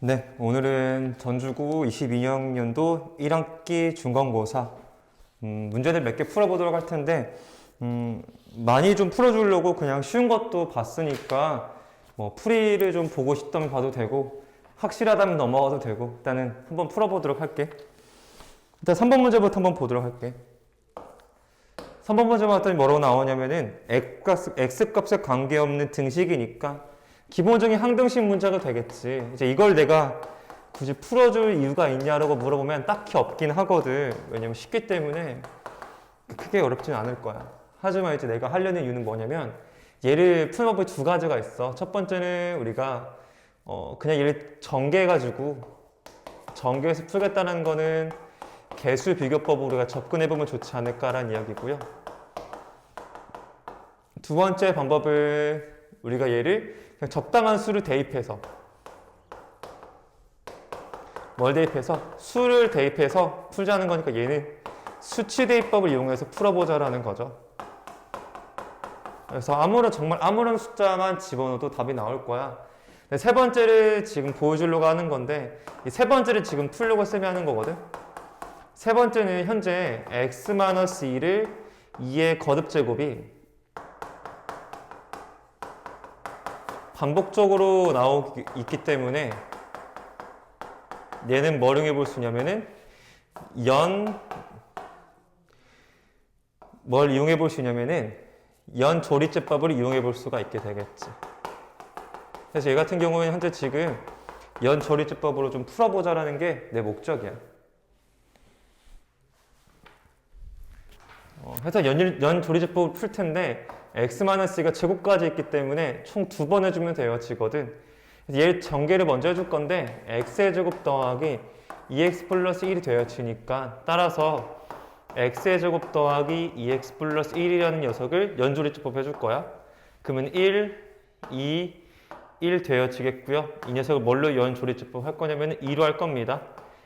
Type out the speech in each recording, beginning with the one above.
네, 오늘은 전주고 22학년도 1학기 중간고사 문제들 몇 개 풀어보도록 할 텐데 많이 좀 풀어주려고 그냥 쉬운 것도 봤으니까 뭐 풀이를 좀 보고 싶다면 봐도 되고 확실하다면 넘어가도 되고 일단은 한번 풀어보도록 할게. 일단 3번 문제부터 한번 보도록 할게. 3번 문제 봤더니 뭐라고 나오냐면은 x값에 관계없는 등식이니까 기본적인 항등식 문제가 되겠지. 이제 이걸 내가 굳이 풀어줄 이유가 있냐라고 물어보면 딱히 없긴 하거든. 왜냐면 쉽기 때문에 크게 어렵진 않을 거야. 하지만 이제 내가 하려는 이유는 뭐냐면 얘를 푸는 방법이 두 가지가 있어. 첫 번째는 우리가 그냥 얘를 전개해가지고 전개해서 풀겠다는 거는 개수 비교법으로 우리가 접근해보면 좋지 않을까라는 이야기고요. 두 번째 방법은 우리가 얘를 그냥 적당한 수를 대입해서 뭘 대입해서? 수를 대입해서 풀자는 거니까 얘는 수치 대입법을 이용해서 풀어보자라는 거죠. 그래서 정말 아무런 숫자만 집어넣어도 답이 나올 거야. 세 번째를 지금 보여주려고 하는 건데 이 세 번째를 지금 풀려고 쌤이 하는 거거든. 세 번째는 현재 x-2를 2의 거듭제곱이 반복적으로 나오고 있기 때문에 얘는 뭘 이용해 볼 수 있냐면은 뭘 이용해 볼 수 있냐면은 연조리제법을 이용해 볼 수가 있게 되겠지. 그래서 얘 같은 경우는 현재 지금 연조리제법으로 좀 풀어보자라는 게 내 목적이야. 그래서 연조리제법을 풀 텐데 x-2가 제곱까지 있기 때문에 총 2번 해주면 되어지거든. 얘 전개를 먼저 해줄 건데 x의 제곱 더하기 2x 플러스 1이 되어지니까 따라서 x의 제곱 더하기 2x 플러스 1이라는 녀석을 연조리제법 해줄 거야. 그러면 1, 2, 1 되어지겠고요. 이 녀석을 뭘로 연조리제법 할 거냐면 2로 할 겁니다.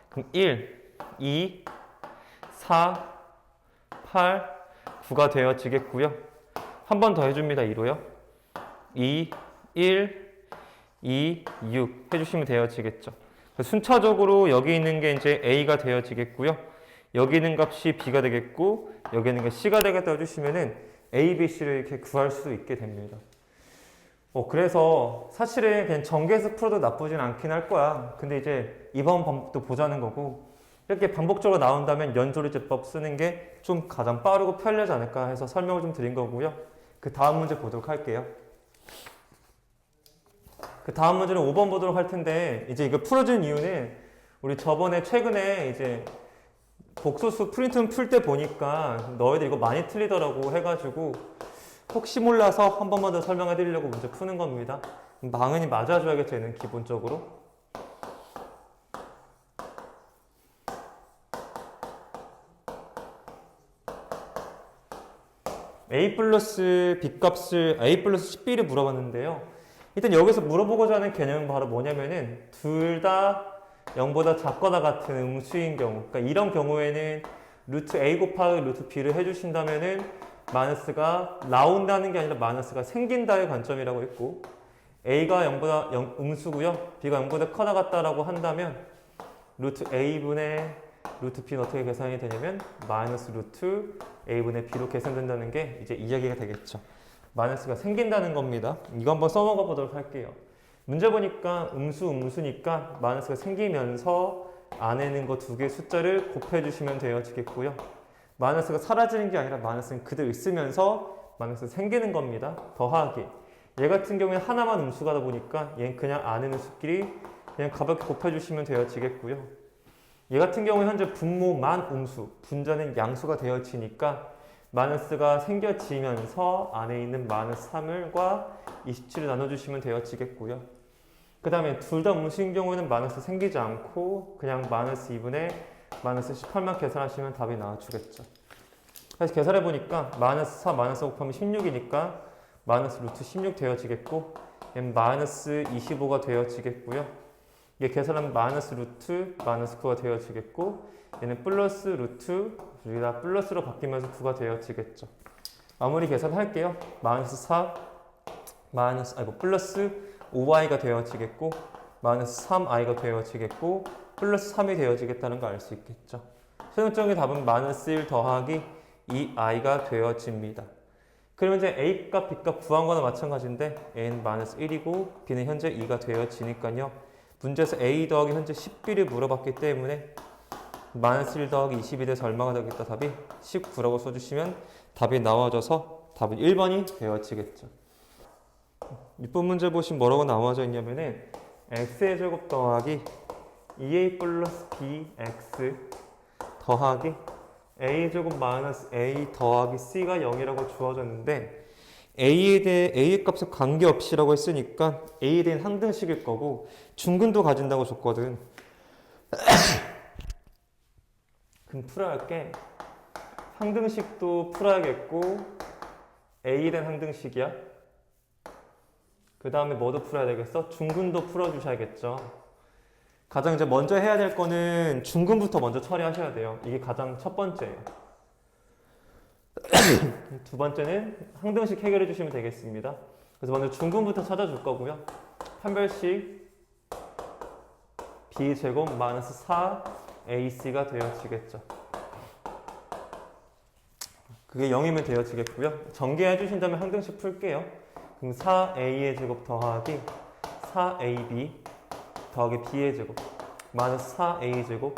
그럼 1, 2, 4, 8, 9가 되어지겠고요. 한 번 더 해줍니다. 2로요. 2, 1, 2, 6 해주시면 되어지겠죠. 순차적으로 여기 있는 게 이제 A가 되어지겠고요. 여기 있는 값이 B가 되겠고 여기 있는 게 C가 되겠다 해주시면은 A, B, C를 이렇게 구할 수 있게 됩니다. 그래서 사실은 그냥 전개해서 풀어도 나쁘진 않긴 할 거야. 근데 이제 이번 방법도 보자는 거고 이렇게 반복적으로 나온다면 연조리제법 쓰는 게 좀 가장 빠르고 편리하지 않을까 해서 설명을 좀 드린 거고요. 그 다음 문제 보도록 할게요. 그 다음 문제는 5번 보도록 할 텐데 이제 이거 풀어준 이유는 우리 저번에 최근에 이제 복소수 프린트 풀 때 보니까 너희들 이거 많이 틀리더라고 해가지고 혹시 몰라서 한 번만 더 설명해 드리려고 문제 푸는 겁니다. 망은이 맞아줘야겠죠, 얘는 기본적으로. a 플러스 b 값을 a 플러스 10b를 물어봤는데요. 일단 여기서 물어보고자 하는 개념은 바로 뭐냐면은 둘 다 0보다 작거나 같은 음수인 경우, 그러니까 이런 경우에는 루트 a 곱하기 루트 b를 해주신다면은 마이너스가 나온다는 게 아니라 마이너스가 생긴다의 관점이라고 했고 a가 0보다 음수고요, b가 0보다 커나 같다라고 한다면 루트 a분의 루트 b는 어떻게 계산이 되냐면 마이너스 루트 a분의 b로 계산된다는 게 이제 이야기가 되겠죠. 마이너스가 생긴다는 겁니다. 이거 한번 써먹어 보도록 할게요. 문제 보니까 음수니까 마이너스가 생기면서 안에 있는 거 두 개의 숫자를 곱해주시면 되어지겠고요. 마이너스가 사라지는 게 아니라 마이너스는 그대로 있으면서 마이너스가 생기는 겁니다. 더하기. 얘 같은 경우에 하나만 음수가 보니까 얘는 그냥 안에 있는 수끼리 그냥 가볍게 곱해주시면 되어지겠고요. 얘 같은 경우에 현재 분모만 음수, 분자는 양수가 되어지니까 마이너스가 생겨지면서 안에 있는 마이너스 3과 27을 나눠주시면 되어지겠고요. 그 다음에 둘 다 음수인 경우에는 마이너스 생기지 않고 그냥 마이너스 2분의 마이너스 18만 계산하시면 답이 나와주겠죠. 그래서 계산해보니까 마이너스 4 마이너스 곱하면 16이니까 마이너스 루트 16 되어지겠고 얘는 마이너스 25가 되어지겠고요. 얘 계산하면 마이너스 루트 마이너스 9가 되어지겠고 얘는 플러스 루트 여기다 플러스로 바뀌면서 9가 되어지겠죠. 마무리 계산할게요. 마이너스 4 플러스 5y가 되어지겠고 마이너스 3i가 되어지겠고 플러스 3이 되어지겠다는 걸 알 수 있겠죠. 최종적인 답은 마이너스 1 더하기 2i가 되어집니다. 그러면 이제 a 값, b 값 구한 거나 마찬가지인데 a는 마이너스 1이고 b는 현재 2가 되어지니까요. 문제에서 a 더하기 현재 10b를 물어봤기 때문에 마이너스 1 더하기 20이 돼서 얼마가 되겠다? 답이 19라고 써주시면 답이 나와져서 답은 1번이 되어지겠죠. 6번 문제 보시면 뭐라고 나와져 있냐면은 x의 제곱 더하기 2a 플러스 bx 더하기 a 제곱 마이너스 a 더하기 c가 0이라고 주어졌는데 a에 대해 a의 값에 관계없이라고 했으니까 a에 대한 항등식일 거고 중근도 가진다고 줬거든. 그럼 풀어야 할 게 항등식도 풀어야겠고 a에 대한 항등식이야. 그 다음에 뭐도 풀어야 되겠어? 중근도 풀어주셔야겠죠. 가장 이제 먼저 해야 될 거는 중근부터 먼저 처리하셔야 돼요. 이게 가장 첫 번째예요. 두 번째는 항등식 해결해 주시면 되겠습니다. 그래서 먼저 중근부터 찾아줄 거고요. 판별식 b제곱 마이너스 4ac가 되어지겠죠. 그게 0이면 되어지겠고요. 전개해 주신다면 항등식 풀게요. 그럼 4a의 제곱 더하기 4ab 더하기 b의 제곱 마이너스 4a 제곱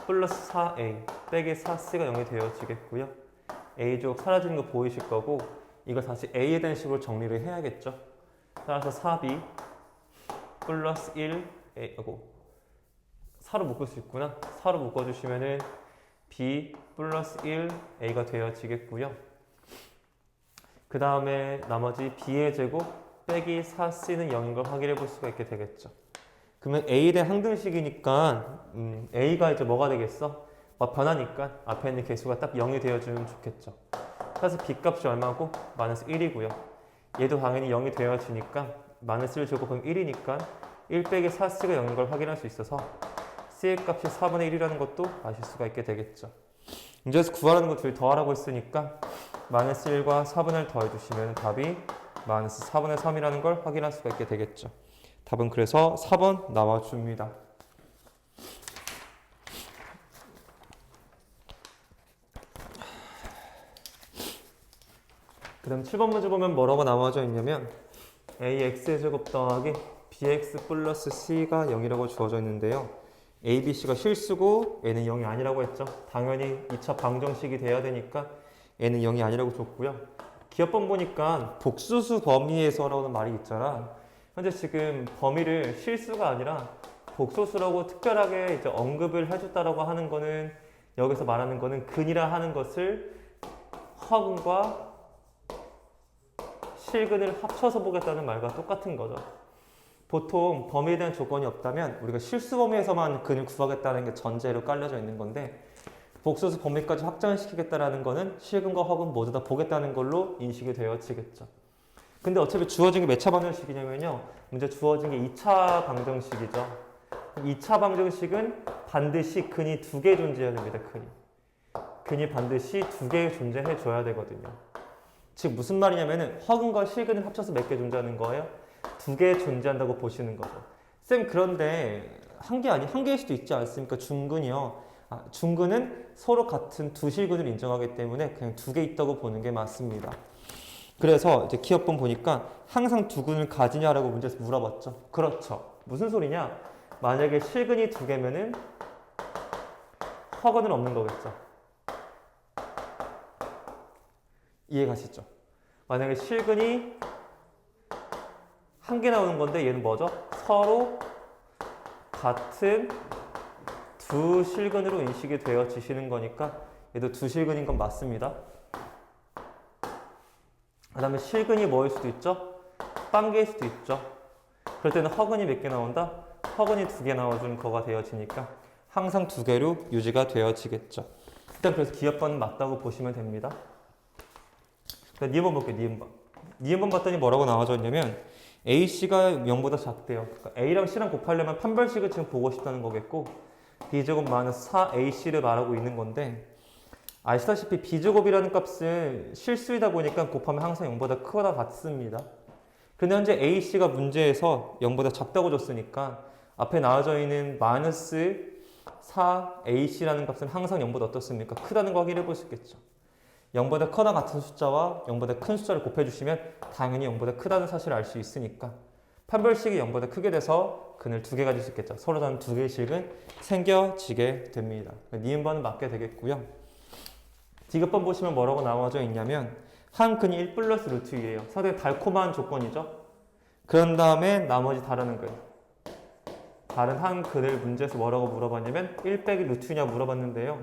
플러스 4a 빼기 4c가 0이 되어지겠고요. a 제곱 사라지는 거 보이실 거고 이걸 다시 a에 대한 식으로 정리를 해야겠죠. 따라서 4b 플러스 1a 하고 4로 묶을 수 있구나. 4로 묶어주시면은 b 플러스 1a가 되어지겠고요. 그 다음에 나머지 b의 제곱 빼기 4c는 0인 걸 확인해 볼 수가 있게 되겠죠. 그러면 a에 대한 항등식이니까 a가 이제 뭐가 되겠어? 변하니까 앞에 있는 개수가 딱 0이 되어주면 좋겠죠. 그래서 b 값이 얼마고? 마이너스 1이고요. 얘도 당연히 0이 되어지니까 마이너스 1 제곱하면 1이니까 1 빼기 4c가 0인 걸 확인할 수 있어서 c의 값이 4분의 1이라는 것도 아실 수가 있게 되겠죠. 문제에서 구하라는 거 둘 더하라고 했으니까 마이너스 1과 4분의 1 더해주시면 답이 마이너스 4분의 3이라는 걸 확인할 수가 있게 되겠죠. 답은 그래서 4번 나와줍니다. 그 다음 7번 문제 보면 뭐라고 나와져 있냐면 ax의 제곱 더하기 bx 플러스 c가 0이라고 주어져 있는데요. a, b, c가 실수고 얘는 0이 아니라고 했죠. 당연히 2차 방정식이 돼야 되니까 얘는 0이 아니라고 줬고요. 기업번 보니까 복수수 범위에서라는 말이 있잖아. 현재 지금 범위를 실수가 아니라 복소수라고 특별하게 이제 언급을 해줬다라고 하는 거는 여기서 말하는 거는 근이라 하는 것을 허근과 실근을 합쳐서 보겠다는 말과 똑같은 거죠. 보통 범위에 대한 조건이 없다면 우리가 실수 범위에서만 근을 구하겠다는 게 전제로 깔려져 있는 건데 복소수 범위까지 확장시키겠다라는 거는 실근과 허근 모두 다 보겠다는 걸로 인식이 되어지겠죠. 근데 어차피 주어진 게 몇 차 방정식이냐면요. 문제 주어진 게 2차 방정식이죠. 2차 방정식은 반드시 근이 2개 존재해야 됩니다. 근이 반드시 2개 존재해 줘야 되거든요. 즉 무슨 말이냐면은 허근과 실근을 합쳐서 몇 개 존재하는 거예요? 2개 존재한다고 보시는 거죠. 쌤 그런데 한 개일 수도 있지 않습니까? 중근이요. 중근은 서로 같은 두 실근을 인정하기 때문에 그냥 2개 있다고 보는 게 맞습니다. 그래서 이제 기업본 보니까 항상 두 근을 가지냐라고 문제에서 물어봤죠. 그렇죠. 무슨 소리냐? 만약에 실근이 2개면은 허근은 없는 거겠죠. 이해가시죠? 만약에 실근이 1개 나오는 건데 얘는 뭐죠? 서로 같은 두 실근으로 인식이 되어지시는 거니까 얘도 두 실근인 건 맞습니다. 그 다음에 실근이 뭐일 수도 있죠? 빵개일 수도 있죠. 그럴 때는 허근이 몇 개 나온다? 허근이 2개 나와주는 거가 되어지니까 항상 2개로 유지가 되어지겠죠. 일단 그래서 기업번은 맞다고 보시면 됩니다. 니은번 볼게요. 니은번. 니은번 봤더니 뭐라고 나와져 있냐면 AC가 0보다 작대요. 그러니까 A랑 C랑 곱하려면 판별식을 지금 보고 싶다는 거겠고 B제곱 마이너스 4AC를 말하고 있는 건데 아시다시피 B제곱이라는 값은 실수이다 보니까 곱하면 항상 0보다 크거나 같습니다. 근데 현재 AC가 문제에서 0보다 작다고 줬으니까 앞에 나와져 있는 마이너스 4ac라는 값은 항상 0보다 어떻습니까? 크다는 거 확인해 보시겠죠. 0보다 커나 같은 숫자와 0보다 큰 숫자를 곱해주시면 당연히 0보다 크다는 사실을 알 수 있으니까 판별식이 0보다 크게 돼서 근을 2개 가질 수 있겠죠. 서로 다른 2개씩은 생겨지게 됩니다. 니은번은 맞게 되겠고요. 디귿번 보시면 뭐라고 나와져 있냐면 한 근이 1 플러스 루트 2예요. 상당히 달콤한 조건이죠. 그런 다음에 나머지 다른 근. 다른 한 근을 문제에서 뭐라고 물어봤냐면 1 빼기 루트 2냐 물어봤는데요.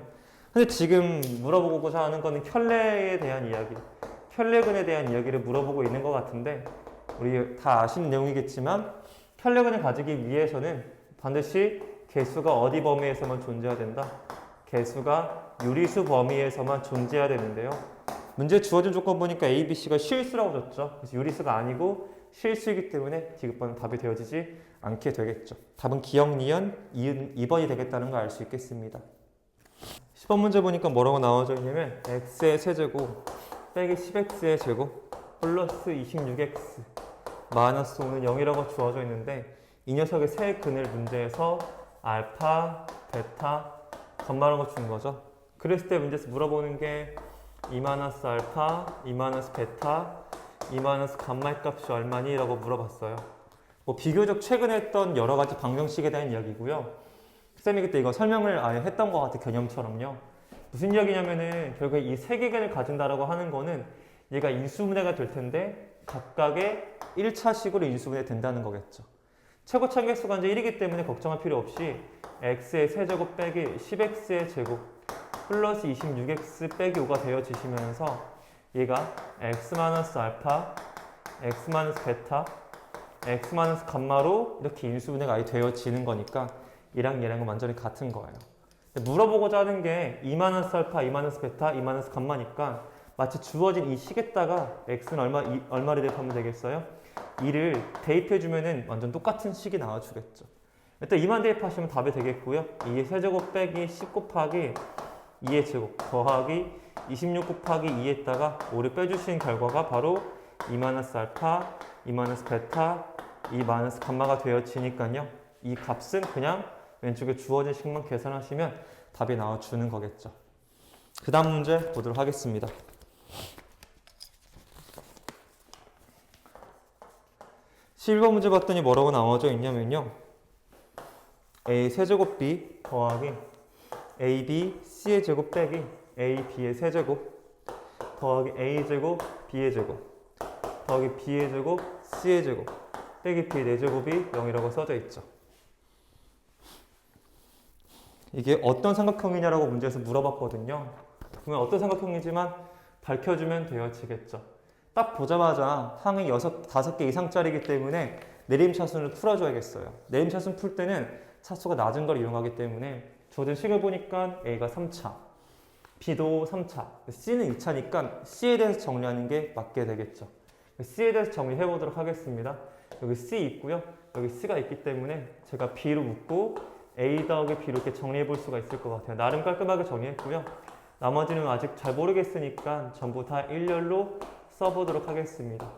근데 지금 물어보고자 하는 거는 켤레에 대한 이야기, 켤레근에 대한 이야기를 물어보고 있는 것 같은데 우리 다 아시는 내용이겠지만 켤레근을 가지기 위해서는 반드시 개수가 어디 범위에서만 존재해야 된다. 개수가 유리수 범위에서만 존재해야 되는데요. 문제 주어진 조건 보니까 A, B, C가 실수라고 줬죠. 그래서 유리수가 아니고 실수이기 때문에 디귿번은 답이 되어지지 않게 되겠죠. 답은 기역, 니은, 2번이 되겠다는 걸 알 수 있겠습니다. 10번 문제 보니까 뭐라고 나와져 있냐면 x의 세제곱 빼기 10x의 제곱 플러스 26x 마이너스 5는 0이라고 주어져 있는데 이 녀석의 세 근을 문제에서 알파, 베타, 감마라고 준 거죠. 그랬을 때 문제에서 물어보는 게 2 마이너스 알파, 2 마이너스 베타, 2 마이너스 감마의 값이 얼마니? 라고 물어봤어요. 뭐 비교적 최근에 했던 여러 가지 방정식에 대한 이야기고요. 쌤이 그때 이거 설명을 아예 했던 것 같아, 개념처럼요. 무슨 이야기냐면은 결국에 이 세 개근을 가진다라고 하는 거는 얘가 인수분해가 될 텐데 각각의 1차식으로 인수분해 된다는 거겠죠. 최고 참개수가 이제 1이기 때문에 걱정할 필요 없이 x의 세제곱 빼기 10x의 제곱 플러스 26x 빼기 5가 되어지시면서 얘가 x-알파, x-베타, x-감마로 이렇게 인수분해가 아예 되어지는 거니까 얘랑 얘랑은 완전히 같은 거예요. 물어보고자 하는 게 2-알파, 2-베타, 2-감마니까 마치 주어진 이 식에다가 x는 얼마를 대입하면 되겠어요? 2를 대입해주면은 완전 똑같은 식이 나와주겠죠. 일단 2만 대입하시면 답이 되겠고요. 2의 세제곱 빼기 10 곱하기 2의 제곱 더하기 26 곱하기 2에다가 5를 빼주신 결과가 바로 2-알파, 2-베타, 2-감마가 되어지니까요. 이 값은 그냥 왼쪽에 주어진 식만 계산하시면 답이 나와주는 거겠죠. 그 다음 문제 보도록 하겠습니다. 11번 문제 봤더니 뭐라고 나와져 있냐면요. A 세제곱 B 더하기 AB C의 제곱 빼기 A B의 세제곱 더하기 A 제곱 B의 제곱 더하기 B의 제곱 C의 제곱 빼기 B의 4제곱이 0이라고 써져 있죠. 이게 어떤 삼각형이냐라고 문제에서 물어봤거든요. 그러면 어떤 삼각형이지만 밝혀주면 되어지겠죠. 딱 보자마자 항이 5개 이상짜리이기 때문에 내림차순을 풀어줘야겠어요. 내림차순 풀 때는 차수가 낮은 걸 이용하기 때문에 주어진 식을 보니까 A가 3차, B도 3차, C는 2차니까 C에 대해서 정리하는 게 맞게 되겠죠. C에 대해서 정리해 보도록 하겠습니다. 여기 C 있고요. 여기 C가 있기 때문에 제가 B로 묶고 A 더하기 B로 이렇게 정리해 볼 수가 있을 것 같아요. 나름 깔끔하게 정리했고요. 나머지는 아직 잘 모르겠으니까 전부 다 일렬로 써보도록 하겠습니다.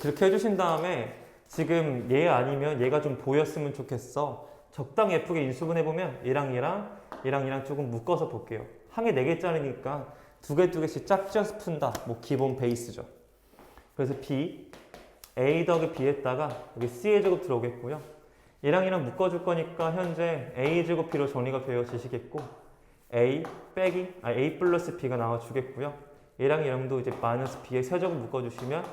그렇게 해주신 다음에 지금 얘 아니면 얘가 좀 보였으면 좋겠어. 적당히 예쁘게 인수분해보면 얘랑 조금 묶어서 볼게요. 항에 4개짜리니까 2개씩 짝지어서 푼다. 뭐 기본 베이스죠. 그래서 B, A 더하기 B에다가 여기 C의 제곱 들어오겠고요. 얘랑 묶어줄 거니까 현재 A 제곱 B로 정리가 되어지시겠고 A 플러스 B가 나와주겠고요. 얘랑도 이제 마이너스 B의 세제곱 묶어주시면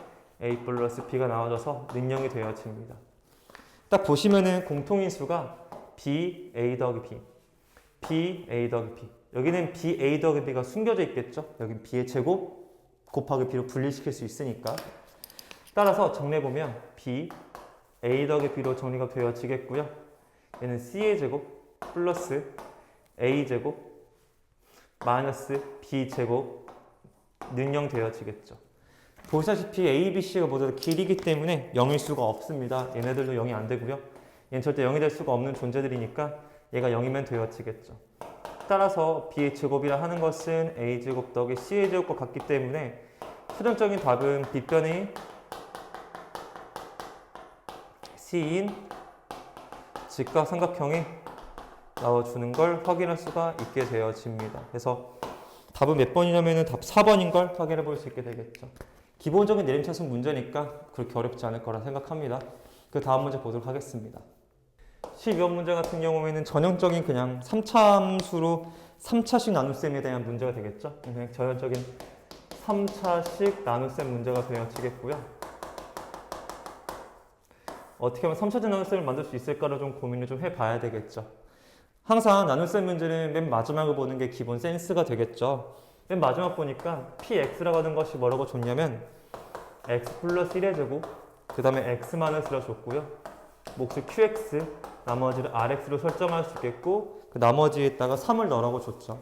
A 플러스 B가 나와져서 능령이 되어집니다. 딱 보시면은 공통인수가 B, A 더하기 B, B, A 더하기 B. 여기는 B, A 더하기 B가 숨겨져 있겠죠? 여기 B의 제곱 곱하기 B로 분리시킬 수 있으니까. 따라서 정리해보면 B, A 더하기 B로 정리가 되어지겠고요. 얘는 C의 제곱 플러스 A 제곱 마이너스 B 제곱 능령 되어지겠죠. 보시다시피 A, B, C가 모두 다 길이기 때문에 0일 수가 없습니다. 얘네들도 0이 안 되고요. 얘는 절대 0이 될 수가 없는 존재들이니까 얘가 0이면 되어지겠죠. 따라서 B의 제곱이라 하는 것은 A 제곱 더하기 C의 제곱과 같기 때문에 최종적인 답은 B변이 C인 직각삼각형이 나와주는 걸 확인할 수가 있게 되어집니다. 그래서 답은 몇 번이냐면은 답 4번인 걸 확인해 볼 수 있게 되겠죠. 기본적인 내림차순 문제니까 그렇게 어렵지 않을 거라 생각합니다. 그 다음 문제 보도록 하겠습니다. 12번 문제 같은 경우에는 전형적인 그냥 3차 함수로 3차식 나눗셈에 대한 문제가 되겠죠. 그냥 전형적인 3차식 나눗셈 문제가 되어지겠고요. 어떻게 하면 3차식 나눗셈을 만들 수 있을까를 좀 고민을 좀 해봐야 되겠죠. 항상 나눗셈 문제는 맨 마지막을 보는 게 기본 센스가 되겠죠. 맨 마지막 보니까 px라고 하는 것이 뭐라고 줬냐면 x 플러스 1의 제곱, 그 다음에 x 마이너스라 줬고요. 몫을 qx, 나머지를 rx로 설정할 수 있겠고 그 나머지에다가 3을 넣으라고 줬죠.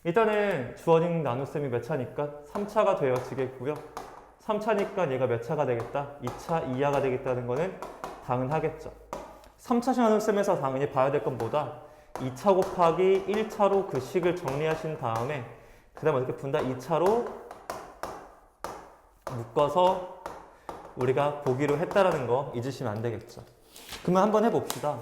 일단은 주어진 나눗셈이 몇 차니까 3차가 되어지겠고요. 3차니까 얘가 몇 차가 되겠다? 2차 이하가 되겠다는 거는 당연하겠죠. 3차식 나눗셈에서 당연히 봐야 될 건 뭐다? 2차 곱하기 1차로 그 식을 정리하신 다음에 그 다음에 어떻게 푼다? 2차로 묶어서 우리가 보기로 했다라는 거 잊으시면 안 되겠죠. 그러면 한번 해봅시다.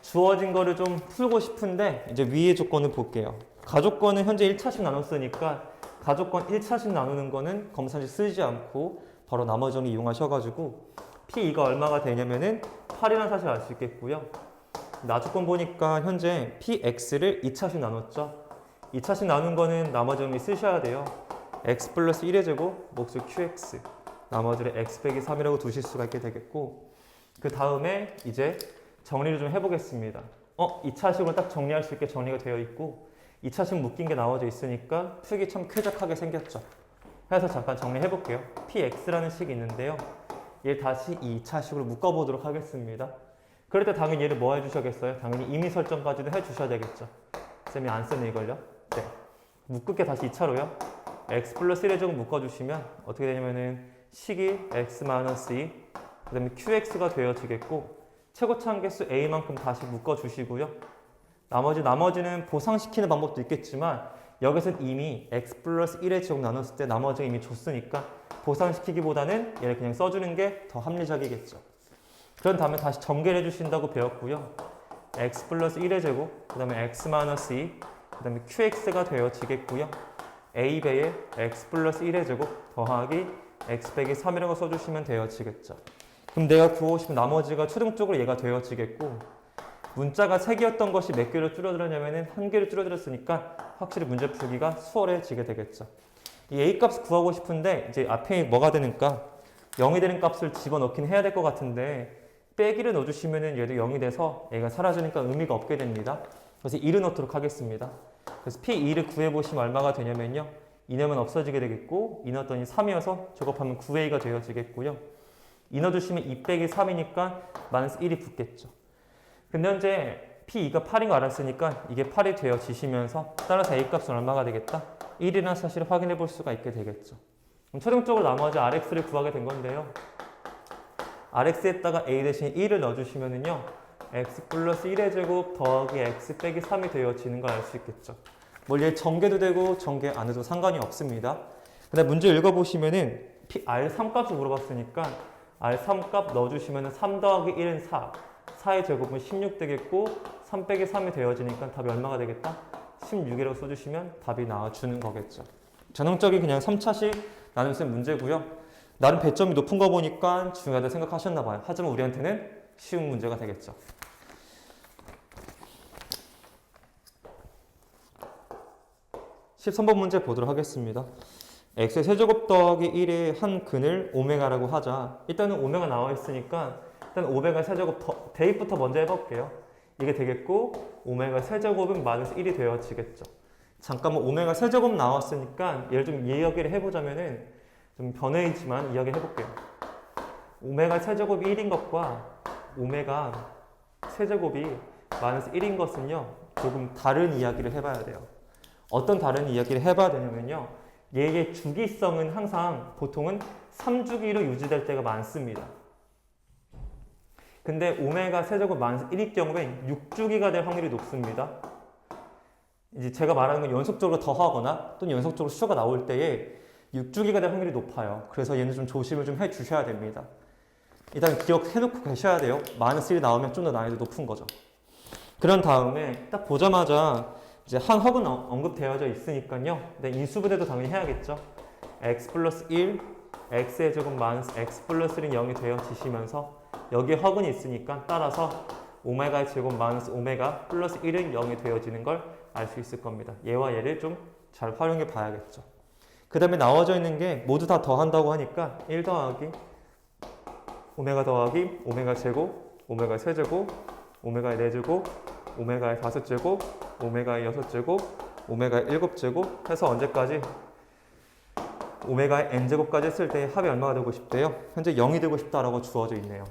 주어진 거를 좀 풀고 싶은데 이제 위의 조건을 볼게요. 가족권은 현재 1차씩 나눴으니까 가족권 1차씩 나누는 거는 검산식 쓰지 않고 바로 나머지 정리 이용하셔가지고 P2가 얼마가 되냐면은 8이라는 사실을 알 수 있겠고요. 나조건 보니까 현재 PX를 2차씩 나눴죠. 2차씩 나눈 거는 나머지 정리 쓰셔야 돼요. X 플러스 1의 제곱, 몫을 QX. 나머지를 X 빼기 3이라고 두실 수가 있게 되겠고 그 다음에 이제 정리를 좀 해보겠습니다. 2차식으로 딱 정리할 수 있게 정리가 되어 있고 2차식 묶인 게 나와져 있으니까 풀기 참 쾌적하게 생겼죠. 그래서 잠깐 정리해 볼게요. PX라는 식이 있는데요. 얘를 다시 2차식으로 묶어보도록 하겠습니다. 그럴 때 당연히 얘를 뭐 해주셔야겠어요? 당연히 임의 설정까지도 해주셔야 되겠죠. 쌤이 안 쓰는 이걸요. 네. 묶을게 다시 2차로요. x 플러스 1의 제곱 묶어주시면 어떻게 되냐면은 식이 x-2, 그 다음에 qx가 되어지겠고 최고차 한계수 a만큼 다시 묶어주시고요. 나머지는 보상시키는 방법도 있겠지만 여기서는 이미 x 플러스 1의 제곱 나눴을 때 나머지가 이미 줬으니까 보상시키기보다는 얘를 그냥 써주는 게 더 합리적이겠죠. 그런 다음에 다시 전개를 해주신다고 배웠고요. x 플러스 1의 제곱, 그 다음에 x-2, 그 다음에 qx가 되어지겠고요. a배에 x 플러스 1의 제곱 더하기 x 빼기 3이라고 써주시면 되어지겠죠. 그럼 내가 구하고 싶은 나머지가 최종적으로 얘가 되어지겠고 문자가 3개였던 것이 몇 개로 줄어들었냐면은 1개로 줄어들었으니까 확실히 문제 풀기가 수월해지게 되겠죠. 이 a 값 구하고 싶은데 이제 앞에 뭐가 되니까 0이 되는 값을 집어넣긴 해야 될 것 같은데 빼기를 넣어주시면은 얘도 0이 돼서 얘가 사라지니까 의미가 없게 됩니다. 그래서 2를 넣도록 하겠습니다. 그래서 P2를 구해보시면 얼마가 되냐면요. 2 넣으면 없어지게 되겠고 2 넣었더니 3이어서 저곱하면 9a가 되어지겠고요. 2 넣어주시면 2 빼기 3이니까 마이너스 1이 붙겠죠. 근데 현재 P2가 8인 거 알았으니까 이게 8이 되어지시면서 따라서 A 값은 얼마가 되겠다? 1이라는 사실을 확인해 볼 수가 있게 되겠죠. 그럼 최종적으로 나머지 RX를 구하게 된 건데요. RX에다가 A 대신 1을 넣어주시면은요. X 플러스 1의 제곱 더하기 X 빼기 3이 되어지는 걸 알 수 있겠죠. 뭐 얘 전개도 되고 전개 안 해도 상관이 없습니다. 근데 문제 읽어보시면은 R3 값을 물어봤으니까 R3 값 넣어주시면은 3 더하기 1은 4. 4의 제곱은 16 되겠고 3 빼기 3이 되어지니까 답이 얼마가 되겠다? 16이라고 써주시면 답이 나와주는 거겠죠. 전형적인 그냥 3차식 나눗셈 문제고요. 나름 배점이 높은 거 보니까 중요하다 생각하셨나 봐요. 하지만 우리한테는 쉬운 문제가 되겠죠. (13번) 문제 보도록 하겠습니다. x의 세제곱 더하기 1의 한 근을 오메가라고 하자. 일단은 오메가 나와 있으니까 일단 오메가 세제곱 대입부터 먼저 해볼게요. 이게 되겠고 오메가 세제곱은 마이너스 1이 되어지겠죠. 잠깐만 오메가 세제곱 나왔으니까 얘를 좀 이야기를 해보자면은 좀 변해있지만 이야기 해볼게요. 오메가 세제곱이 1인 것과 오메가 세제곱이 마이너스 1인 것은요 조금 다른 이야기를 해봐야 돼요. 어떤 다른 이야기를 해봐야 되냐면요 얘의 주기성은 항상 보통은 3주기로 유지될 때가 많습니다. 근데 오메가 세제곱 마이너스 1일 경우엔 6주기가 될 확률이 높습니다. 이제 제가 말하는 건 연속적으로 더하거나 또는 연속적으로 수가 나올 때에 6주기가 될 확률이 높아요. 그래서 얘는 좀 조심을 좀 해주셔야 됩니다. 일단 기억해놓고 계셔야 돼요. 마이너스 1이 나오면 좀 더 난이도 높은 거죠. 그런 다음에 딱 보자마자 이제 항허은 언급되어져 있으니까요. 네, 인수분해도 당연히 해야겠죠. x 플러스 1, x의 제곱 마이너스 x 플러스 1은 0이 되어지시면서 여기에 허근이 있으니까 따라서 오메가의 제곱 마이너스 오메가 플러스 1은 0이 되어지는 걸 알 수 있을 겁니다. 얘와 얘를 좀 잘 활용해 봐야겠죠. 그 다음에 나와져 있는 게 모두 다 더한다고 하니까 1 더하기 오메가 더하기 오메가 제곱, 오메가의 세제곱, 오메가의 4제곱, 오메가의 5제곱, 오메가의 6제곱, 오메가의 7제곱 해서 언제까지? 오메가의 n제곱까지 했을 때 합이 얼마가 되고 싶대요? 현재 0이 되고 싶다라고 주어져 있네요.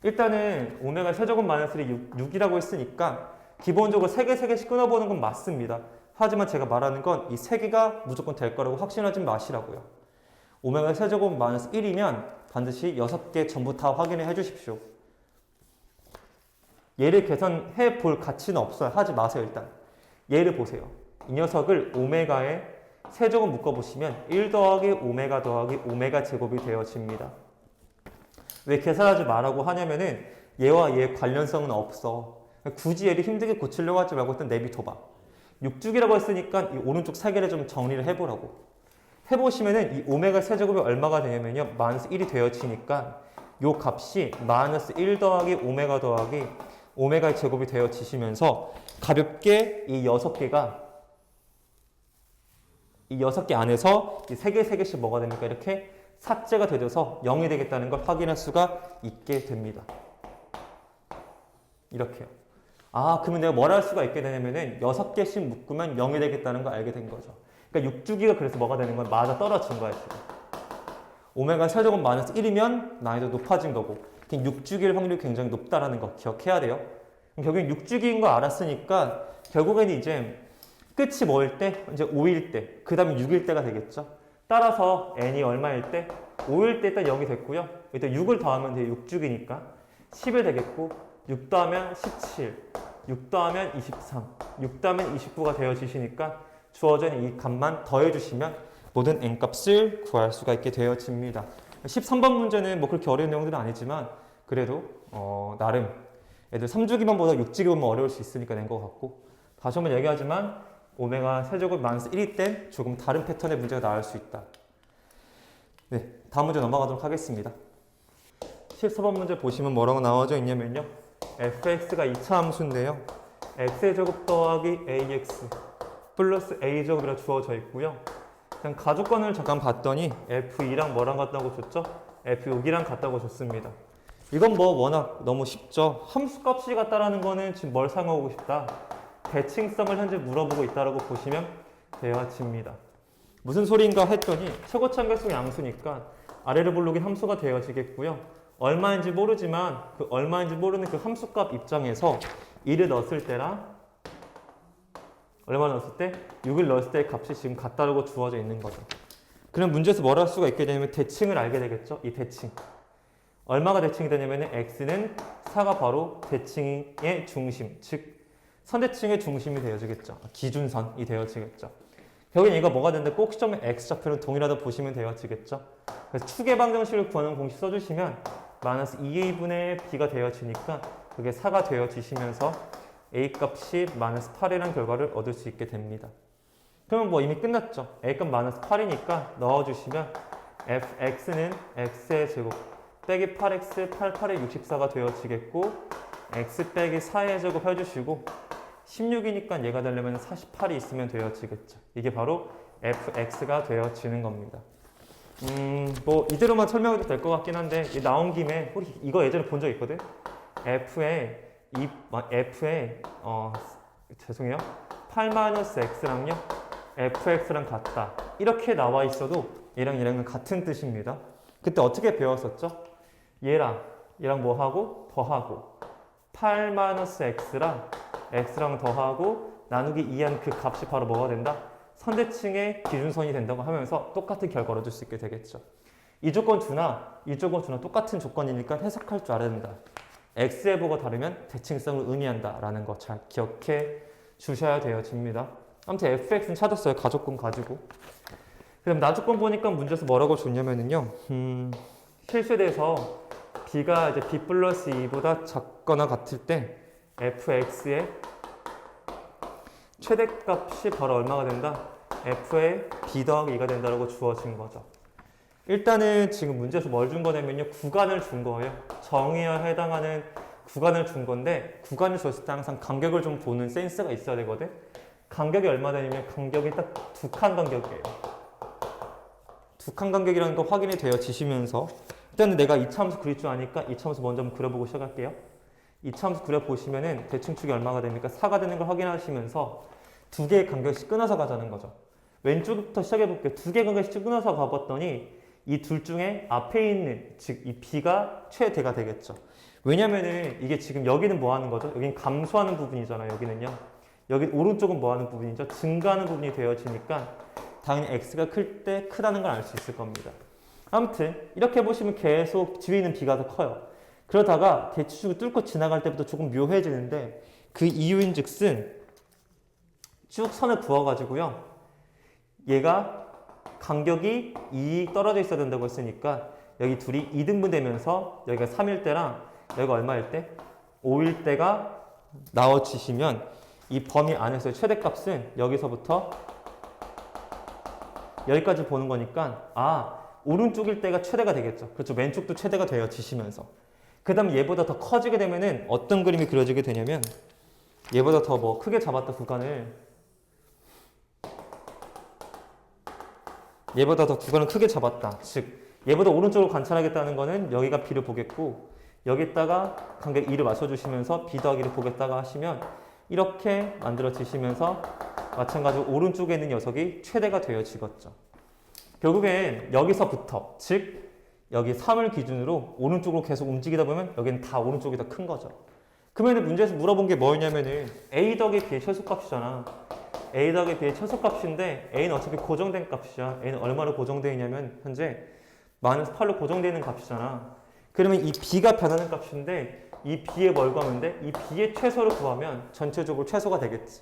일단은 오메가 세제곱 마이너스 6이라고 했으니까 기본적으로 3개씩 끊어보는 건 맞습니다. 하지만 제가 말하는 건 이 3개가 무조건 될 거라고 확신하지 마시라고요. 오메가 세제곱 마이너스 1이면 반드시 6개 전부 다 확인을 해 주십시오. 얘를 계산해 볼 가치는 없어요. 하지 마세요. 일단 얘를 보세요. 이 녀석을 오메가에 세제곱 묶어보시면 1 더하기 오메가 더하기 오메가 제곱이 되어집니다. 왜 계산하지 말라고 하냐면은 얘와 얘의 관련성은 없어. 굳이 얘를 힘들게 고치려고 하지 말고 일단 내비둬봐. 6주기라고 했으니까 이 오른쪽 3개를 좀 정리를 해보라고. 해보시면은 이 오메가 세제곱이 얼마가 되냐면요. 마이너스 1이 되어지니까 요 값이 마이너스 1 더하기 오메가 더하기 오메가의 제곱이 되어지시면서 가볍게 이 6개가 이 6개 안에서 이 3개씩 뭐가 됩니까? 이렇게 삭제가 되어서 0이 되겠다는 걸 확인할 수가 있게 됩니다. 이렇게요. 아, 그러면 내가 뭘 할 수가 있게 되냐면은 6개씩 묶으면 0이 되겠다는 걸 알게 된 거죠. 그러니까 6주기가 그래서 뭐가 되는 건 맞아 떨어진 거야, 지금. 오메가 세제곱 마이너스 1이면 난이도 높아진 거고 6주기일 확률이 굉장히 높다라는 거 기억해야 돼요. 결국엔 6주기인 거 알았으니까 결국에는 이제 끝이 뭐일 때? 이제 5일 때, 그 다음에 6일 때가 되겠죠. 따라서 n이 얼마일 때? 5일 때 일단 0이 됐고요. 일단 6을 더하면 이제 6주기니까 10일 되겠고 6 더하면 17, 6 더하면 23, 6 더하면 29가 되어지시니까 주어진 이 값만 더해주시면 모든 n값을 구할 수가 있게 되어집니다. 13번 문제는 뭐 그렇게 어려운 내용들은 아니지만 그래도 나름 애들 3주기만보다 6주기만 어려울 수 있으니까 낸 것 같고 다시 한번 얘기하지만 오메가 세제곱 마이너스 1일 땐 조금 다른 패턴의 문제가 나올 수 있다. 네, 다음 문제 넘어가도록 하겠습니다. 14번 문제 보시면 뭐라고 나와져 있냐면요. fx가 2차 함수인데요. x의 제곱 더하기 ax 플러스 a제곱이라 주어져 있고요. 그냥 가족관을 잠깐 봤더니 f2랑 뭐랑 같다고 줬죠? f6이랑 같다고 줬습니다. 이건 뭐 워낙 너무 쉽죠. 함수값이 같다라는 거는 지금 뭘 사용하고 싶다? 대칭성을 현재 물어보고 있다라고 보시면 되어집니다. 무슨 소리인가 했더니 최고참계수 양수니까 아래를 볼록인 함수가 되어지겠고요. 얼마인지 모르지만 그 얼마인지 모르는 그 함수값 입장에서 1을 넣었을 때랑 얼마 넣었을 때? 6을 넣었을 때의 값이 지금 같다라고 주어져 있는 거죠. 그럼 문제에서 뭘 할 수가 있게 되냐면 대칭을 알게 되겠죠. 이 대칭. 얼마가 대칭이 되냐면 x는 4가 바로 대칭의 중심, 즉 선대칭의 중심이 되어지겠죠. 기준선이 되어지겠죠. 결국엔 얘가 뭐가 되는데 꼭 시점에 x좌표는 동일하다 보시면 되어지겠죠. 그래서 축의 방정식을 구하는 공식 써주시면 마이너스 2a분의 b가 되어지니까 그게 4가 되어지시면서 a 값이 마이너스 8이라는 결과를 얻을 수 있게 됩니다. 그러면 뭐 이미 끝났죠. a 값 마이너스 8이니까 넣어주시면 fx는 x의 제곱 빼기 8x 88의 64가 되어지겠고 x 빼기 4의 제곱 해주시고 16이니까 얘가 되려면 48이 있으면 되어지겠죠. 이게 바로 fx가 되어지는 겁니다. 뭐 이대로만 설명해도 될 것 같긴 한데 나온 김에 우리 이거 예전에 본 적 있거든. 죄송해요. 8-x랑요 fx랑 같다. 이렇게 나와 있어도 얘랑은 같은 뜻입니다. 그때 어떻게 배웠었죠? 얘랑 뭐하고 더하고 8-x랑 x랑 더하고 나누기 2한 그 값이 바로 뭐가 된다? 선대칭의 기준선이 된다고 하면서 똑같은 결과를 얻을 수 있게 되겠죠. 이 조건 주나 이 조건 주나 똑같은 조건이니까 해석할 줄 알아야 된다. x의 보고 다르면 대칭성을 의미한다 라는 거 잘 기억해 주셔야 되어집니다. 아무튼 fx는 찾았어요. 가족권 가지고. 그럼 나조건 보니까 문제에서 뭐라고 줬냐면요. 실수에 대해서 b가 이제 b 플러스 2보다 작거나 같을 때 fx의 최대값이 바로 얼마가 된다? f의 b 더하기 2가 된다고 주어진 거죠. 일단은 지금 문제에서 뭘 준 거냐면요. 구간을 준 거예요. 정의에 해당하는 구간을 준 건데 구간을 줬을 때 항상 간격을 좀 보는 센스가 있어야 되거든. 간격이 얼마 되냐면 간격이 딱 두 칸 간격이에요. 두 칸 간격이라는 거 확인이 되어지시면서 일단은 내가 이차함수 그릴 줄 아니까 이차함수 먼저 한번 그려보고 시작할게요. 이차함수 그려보시면은 대칭축이 얼마가 됩니까? 4가 되는 걸 확인하시면서 두 개의 간격씩 끊어서 가자는 거죠. 왼쪽부터 시작해볼게요. 두 개의 간격씩 끊어서 가봤더니 이 둘 중에 앞에 있는 즉 이 b가 최대가 되겠죠. 왜냐면은 이게 지금 여기는 뭐 하는 거죠? 여기는 감소하는 부분이잖아요. 여기는요. 여기 오른쪽은 뭐 하는 부분이죠? 증가하는 부분이 되어지니까 당연히 x가 클 때 크다는 걸 알 수 있을 겁니다. 아무튼 이렇게 보시면 계속 뒤에 있는 b가 더 커요. 그러다가 대칭축을 뚫고 지나갈 때부터 조금 묘해지는데 그 이유인 즉슨 쭉 선을 그어가지고요. 얘가 간격이 2 떨어져 있어야 된다고 했으니까 여기 둘이 2등분 되면서 여기가 3일 때랑 여기가 얼마일 때? 5일 때가 나와주시면 이 범위 안에서의 최대값은 여기서부터 여기까지 보는 거니까 오른쪽일 때가 최대가 되겠죠. 그렇죠. 왼쪽도 최대가 되어지시면서 그 다음에 얘보다 더 커지게 되면은 어떤 그림이 그려지게 되냐면 얘보다 더 뭐 크게 잡았다 구간을 얘보다 더 구간을 크게 잡았다. 즉 얘보다 오른쪽으로 관찰하겠다는 거는 여기가 b를 보겠고 여기다가 간격 2를 맞춰주시면서 b 더하기를 보겠다가 하시면 이렇게 만들어지시면서 마찬가지로 오른쪽에 있는 녀석이 최대가 되어지겠죠. 결국엔 여기서부터 즉 여기 3을 기준으로 오른쪽으로 계속 움직이다 보면 여기는 다 오른쪽이 더 큰 거죠. 그러면 문제에서 물어본 게 뭐였냐면은 a 더하기 b의 최소값이잖아. a 더하기 b의 최소값인데 a는 어차피 고정된 값이야. a는 얼마로 고정되어 있냐면 현재 마이너스 8로 고정되어 있는 값이잖아. 그러면 이 b가 변하는 값인데 이 b의 뭘 구하면 돼? 이 b의 최소를 구하면 전체적으로 최소가 되겠지.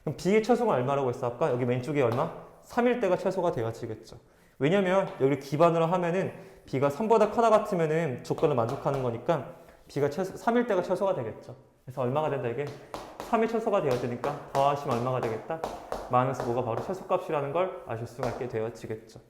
그럼 b의 최소가 얼마라고 했어? 아까 여기 왼쪽에 얼마? 3일 때가 최소가 되어지겠죠. 왜냐면 여기 기반으로 하면은 b가 3보다 크다 같으면은 조건을 만족하는 거니까 b가 3일 때가 최소가 되겠죠. 그래서 얼마가 된다 이게? 3이 최소가 되어지니까 더하시면 얼마가 되겠다? 마이너스 5가 바로 최소값이라는 걸 아실 수가 있게 되어지겠죠.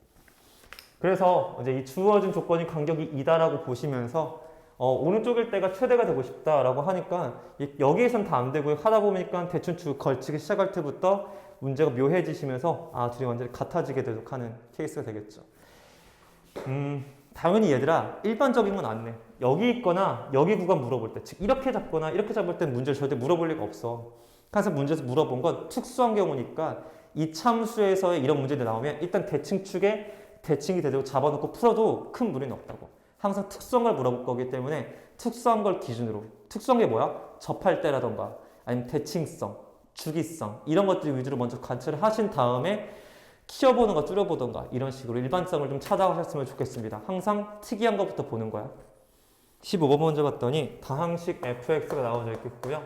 그래서 이제 이 주어진 조건이 간격이 2다라고 보시면서 오른쪽일 때가 최대가 되고 싶다라고 하니까 여기에선 다 안 되고요. 하다 보니까 대충 쭉 걸치기 시작할 때부터 문제가 묘해지시면서 둘이 완전히 같아지게 되도록 하는 케이스가 되겠죠. 당연히 얘들아 일반적인 건 안 내. 여기 있거나 여기 구간 물어볼 때 즉 이렇게 잡거나 이렇게 잡을 때 문제를 절대 물어볼 리가 없어. 그래서 문제에서 물어본 건 특수한 경우니까 이 참수에서의 이런 문제들이 나오면 일단 대칭축에 대칭이 되도록 잡아놓고 풀어도 큰 무리는 없다고. 항상 특수한 걸 물어볼 거기 때문에 특수한 걸 기준으로. 특수한 게 뭐야? 접할 때라던가 아니면 대칭성, 주기성 이런 것들 위주로 먼저 관찰을 하신 다음에 키워보던가 줄여보던가 이런 식으로 일반성을 좀 찾아가셨으면 좋겠습니다. 항상 특이한 것부터 보는 거야. 15번 먼저 봤더니 다항식 fx가 나와져 있겠고요.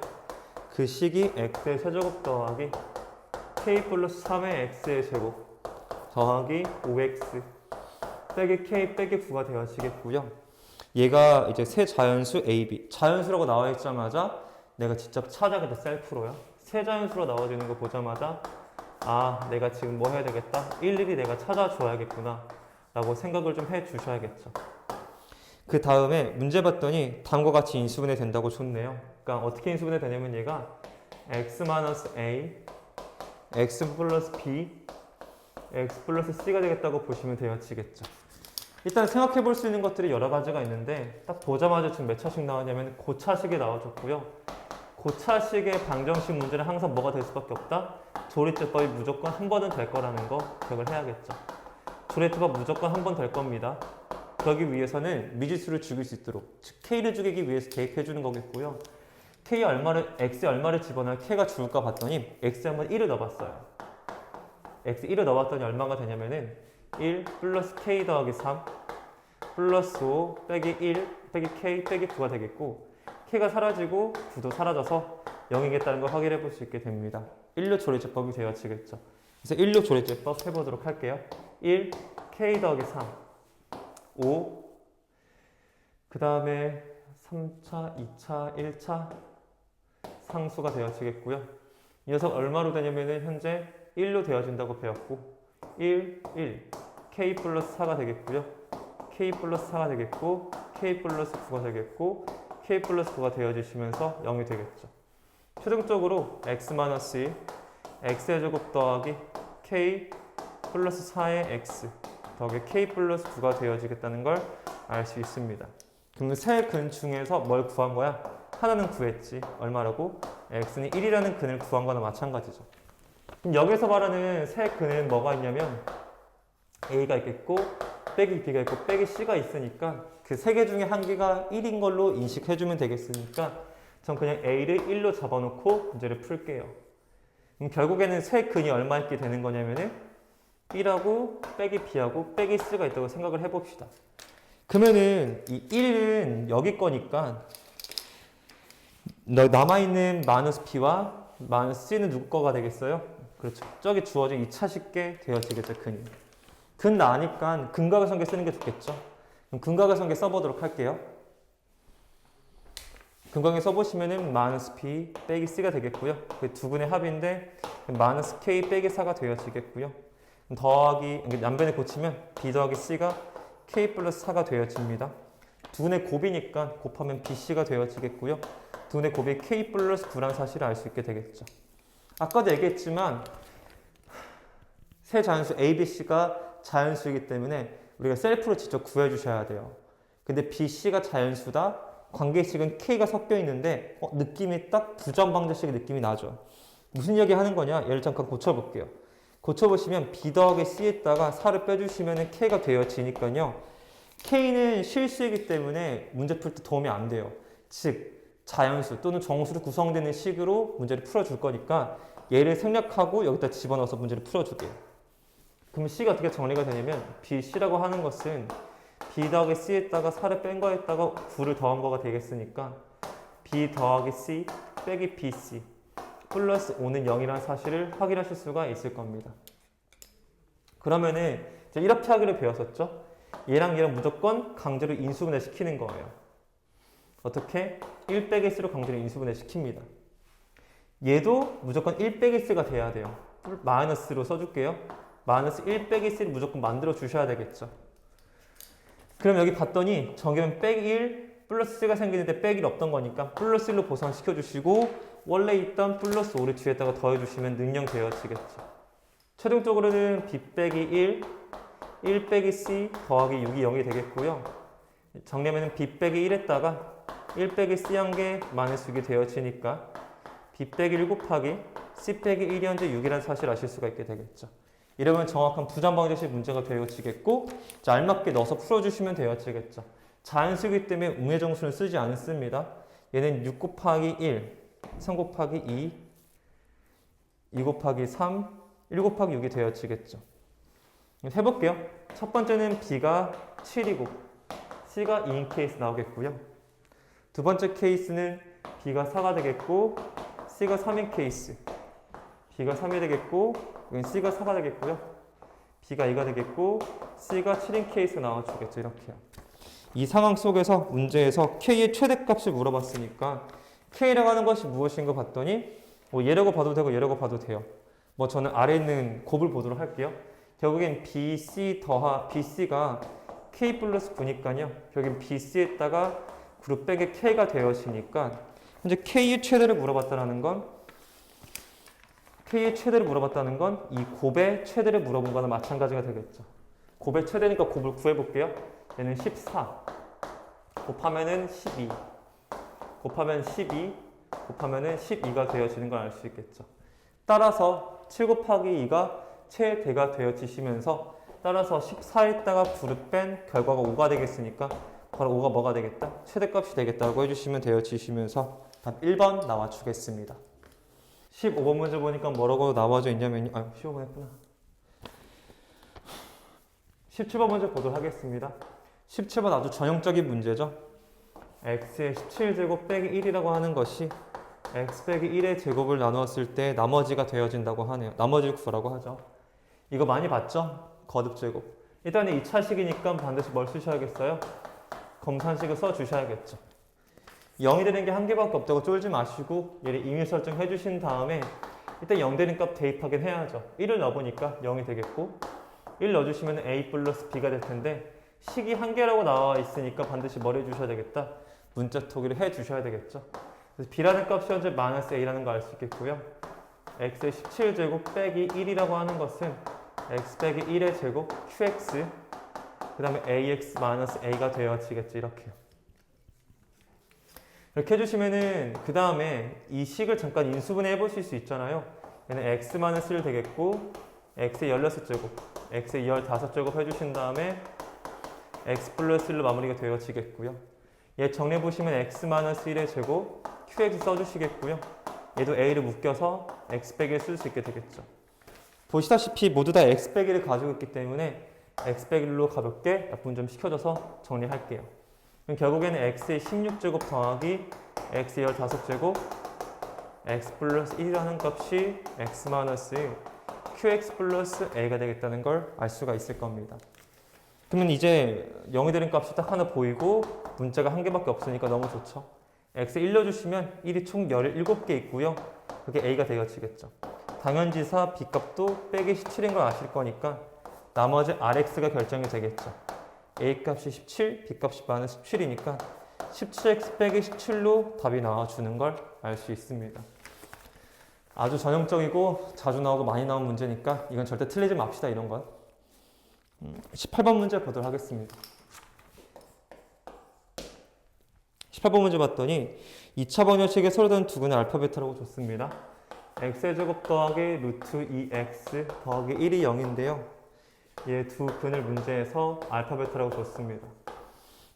그 식이 x의 세제곱 더하기 k 플러스 3의 x의 제곱 더하기 5x 빼기 k 빼기 9가 되어지겠고요. 얘가 이제 세 자연수 a, b 자연수라고 나와 있자마자 내가 직접 찾아겠다. 셀프로요. 세 자연수로 나와지는 거 보자마자 내가 지금 뭐 해야 되겠다? 일일이 내가 찾아줘야겠구나 라고 생각을 좀 해 주셔야겠죠. 그 다음에 문제 봤더니 다음과 같이 인수분해 된다고 줬네요. 그러니까 어떻게 인수분해 되냐면 얘가 x-a, x 플러스 b, x 플러스 c가 되겠다고 보시면 되어지겠죠. 일단 생각해 볼 수 있는 것들이 여러 가지가 있는데 딱 보자마자 지금 몇 차식 나왔냐면 고차식이 나와줬고요. 고차식의 방정식 문제는 항상 뭐가 될 수밖에 없다? 조리제법이 무조건 한 번은 될 거라는 거 기억을 해야겠죠. 조리제법 무조건 한 번 될 겁니다. 그러기 위해서는 미지수를 죽일 수 있도록 즉 k를 죽이기 위해서 대입해 주는 거겠고요. x에 얼마를 집어넣어야 k가 죽을까 봤더니 x에 한번 1을 넣어봤어요. x 1을 넣어봤더니 얼마가 되냐면은 1 플러스 k 더하기 3 플러스 5 빼기 1 빼기 k 빼기 9가 되겠고 k가 사라지고 9도 사라져서 0이겠다는 걸 확인해 볼 수 있게 됩니다. 1류 조리제법이 되어지겠죠. 그래서 1류 조리제법 해보도록 할게요. 1 k 더하기 3 5 그 다음에 3차, 2차, 1차 상수가 되어지겠고요. 이 녀석 얼마로 되냐면은 현재 1로 되어진다고 배웠고 1, k 플러스 4가 되겠고요. k 플러스 4가 되겠고 k 플러스 9가 되겠고 k 플러스 9가 되어지시면서 0이 되겠죠. 최종적으로 x-1 x의 제곱 더하기 k 플러스 4의 x 더하기 k 플러스 9가 되어지겠다는 걸 알 수 있습니다. 그러면 세 근 중에서 뭘 구한 거야? 하나는 구했지. 얼마라고? x는 1이라는 근을 구한 거나 마찬가지죠. 그럼 여기서 말하는 세 근은 뭐가 있냐면 a가 있겠고 빼기 b가 있고 빼기 c가 있으니까 그 세 개 중에 한 개가 1인 걸로 인식해주면 되겠으니까 전 그냥 a를 1로 잡아놓고 문제를 풀게요. 그럼 결국에는 세 근이 얼마 있게 되는 거냐면은 b라고 빼기 b하고 빼기 c가 있다고 생각을 해봅시다. 그러면은 이 1은 여기 거니까 남아있는 마이너스 b와 마이너스 c는 누구 거가 되겠어요? 그렇죠. 저기 주어진 2차식게 되어지겠죠, 근이. 근 나니까 근각의 성계 쓰는 게 좋겠죠. 그럼 근각의 성계 써보도록 할게요. 근각에 써보시면은 마이너스 b 빼기 c가 되겠고요. 그 두 근의 합인데 마이너스 k 빼기 4가 되어지겠고요. 더하기 남변에 고치면 b 더하기 c가 k 플러스 4가 되어집니다. 두 근의 곱이니까 곱하면 bc가 되어지겠고요. 두 근의 곱이 k 플러스 9라는 사실을 알 수 있게 되겠죠. 아까도 얘기했지만 세 자연수 a, b, c가 자연수이기 때문에 우리가 셀프로 직접 구해주셔야 돼요. 근데 b, c가 자연수다. 관계식은 k가 섞여 있는데 느낌이 딱 부정 방정식의 느낌이 나죠. 무슨 이야기 하는 거냐? 얘를 잠깐 고쳐볼게요. 고쳐보시면 b 더하기 c에다가 4를 빼주시면 k가 되어지니까요. k는 실수이기 때문에 문제 풀 때 도움이 안 돼요. 즉 자연수 또는 정수로 구성되는 식으로 문제를 풀어줄 거니까 얘를 생략하고 여기다 집어넣어서 문제를 풀어줄게요. 그럼 c가 어떻게 정리가 되냐면 b, c라고 하는 것은 b 더하기 c에다가 4를 뺀 거에다가 9를 더한 거가 되겠으니까 b 더하기 c 빼기 bc 플러스 5는 0이라는 사실을 확인하실 수가 있을 겁니다. 그러면은 이제 이렇게 하기로 배웠었죠? 얘랑 얘랑 무조건 강제로 인수분해 시키는 거예요. 어떻게? 1 빼기 C로 강제로 인수분해 시킵니다. 얘도 무조건 1 빼기 C가 돼야 돼요. 마이너스로 써줄게요. 마이너스 1 빼기 C를 무조건 만들어 주셔야 되겠죠. 그럼 여기 봤더니 정의면 빼기 1 플러스 C가 생기는데 빼기 1 없던 거니까 플러스 1로 보상시켜 주시고 원래 있던 플러스 5를 뒤에다가 더해주시면 능령 되어지겠죠. 최종적으로는 b 빼기 1 빼기 c 더하기 6이 0이 되겠고요. 정리하면 b 빼기 1에다가 1 빼기 c 한 개 마이너스 6이 되어지니까 b 빼기 1 곱하기 c 빼기 1이 현재 6이라는 사실을 아실 수가 있게 되겠죠. 이러면 정확한 부정방정식 문제가 되어지겠고 알맞게 넣어서 풀어주시면 되어지겠죠. 자연수이기 때문에 우회정수는 쓰지 않습니다. 얘는 6 곱하기 1, 3 곱하기 2, 2 곱하기 3, 1 곱하기 6이 되어지겠죠. 해볼게요. 첫 번째는 b가 7이고 c가 2인 케이스 나오겠고요. 두 번째 케이스는 b가 4가 되겠고 c가 3인 케이스, b가 3이 되겠고 여긴 c가 4가 되겠고요. b가 2가 되겠고 c가 7인 케이스 나와주겠죠. 이렇게요. 이 상황 속에서 문제에서 k의 최대값을 물어봤으니까 k라고 하는 것이 무엇인가 봤더니 뭐 얘라고 봐도 되고 얘라고 봐도 돼요. 뭐 저는 아래에 있는 곱을 보도록 할게요. 결국엔 BC가 K 플러스 9니까요. 결국엔 BC에다가 그룹 백의 K가 되어지니까 현재 K의 최대를 물어봤다는 건 이 곱의 최대를 물어본 거나 마찬가지가 되겠죠. 곱의 최대니까 곱을 구해볼게요. 얘는 14 곱하면은 12 곱하면 12 곱하면은 12가 되어지는 걸 알 수 있겠죠. 따라서 7 곱하기 2가 최대가 되어지시면서 따라서 14에다가 9를 뺀 결과가 5가 되겠으니까 바로 5가 뭐가 되겠다? 최대값이 되겠다고 해주시면 되어지시면서 답 1번 나와주겠습니다. 15번 문제 보니까 뭐라고 나와져 있냐면요. 15번 했구나. 17번 문제 보도록 하겠습니다. 17번 아주 전형적인 문제죠. x의 17제곱 빼기 1이라고 하는 것이 x 빼기 1의 제곱을 나누었을 때 나머지가 되어진다고 하네요. 나머지를 구하라고 하죠. 이거 많이 봤죠? 거듭 제곱. 일단 2차식이니까 반드시 뭘 쓰셔야겠어요? 검산식을 써주셔야겠죠. 0이 되는 게 한 개밖에 없다고 쫄지 마시고 얘를 임의 설정해 주신 다음에 일단 0 되는 값 대입하긴 해야죠. 1을 넣어보니까 0이 되겠고 1 넣어주시면 a 플러스 b가 될 텐데 식이 한 개라고 나와 있으니까 반드시 뭘 해주셔야 되겠다? 문자토기를 해주셔야 되겠죠. 그래서 b라는 값이 현재 마이너스 a라는 거 알 수 있겠고요. x의 17제곱 빼기 1이라고 하는 것은 x 빼기 1의 제곱 qx 그 다음에 ax 마이너스 a가 되어지겠죠. 이렇게요. 이렇게 해주시면은 그 다음에 이 식을 잠깐 인수분해 해보실 수 있잖아요. 얘는 x 마이너스 1 되겠고 x의 16제곱, x의 15제곱 해주신 다음에 x 플러스 1로 마무리가 되어지겠고요. 얘 정리해보시면 x 마이너스 1의 제곱, qx 써주시겠고요. 얘도 a를 묶여서 x 빼기를 쓸 수 있게 되겠죠. 보시다시피 모두 다 x 빼기를 가지고 있기 때문에 x 빼기로 가볍게 약분 좀 시켜줘서 정리할게요. 그럼 결국에는 x의 16제곱 더하기 x의 15제곱 x 플러스 1이라는 값이 x 마이너스 qx 플러스 a가 되겠다는 걸 알 수가 있을 겁니다. 그러면 이제 0이 되는 값이 딱 하나 보이고 문자가 한 개밖에 없으니까 너무 좋죠. x 1 넣어주시면 1이 총 17개 있고요. 그게 a가 되어지겠죠. 당연지사 b값도 빼기 17인 걸 아실 거니까 나머지 rx가 결정이 되겠죠. a 값이 17, b 값이 마이너스 17이니까 17x 빼기 17로 답이 나와주는 걸 알 수 있습니다. 아주 전형적이고 자주 나오고 많이 나온 문제니까 이건 절대 틀리지 맙시다. 이런 건 18번 문제 보도록 하겠습니다. 18번 문제 봤더니 2차 번역식에 서로 다른 두 근의 알파 베타라고 줬습니다. x의 제곱 더하기 루트 2x 더하기 1이 0인데요. 얘 두 근을 문제에서 알파 베타라고 줬습니다.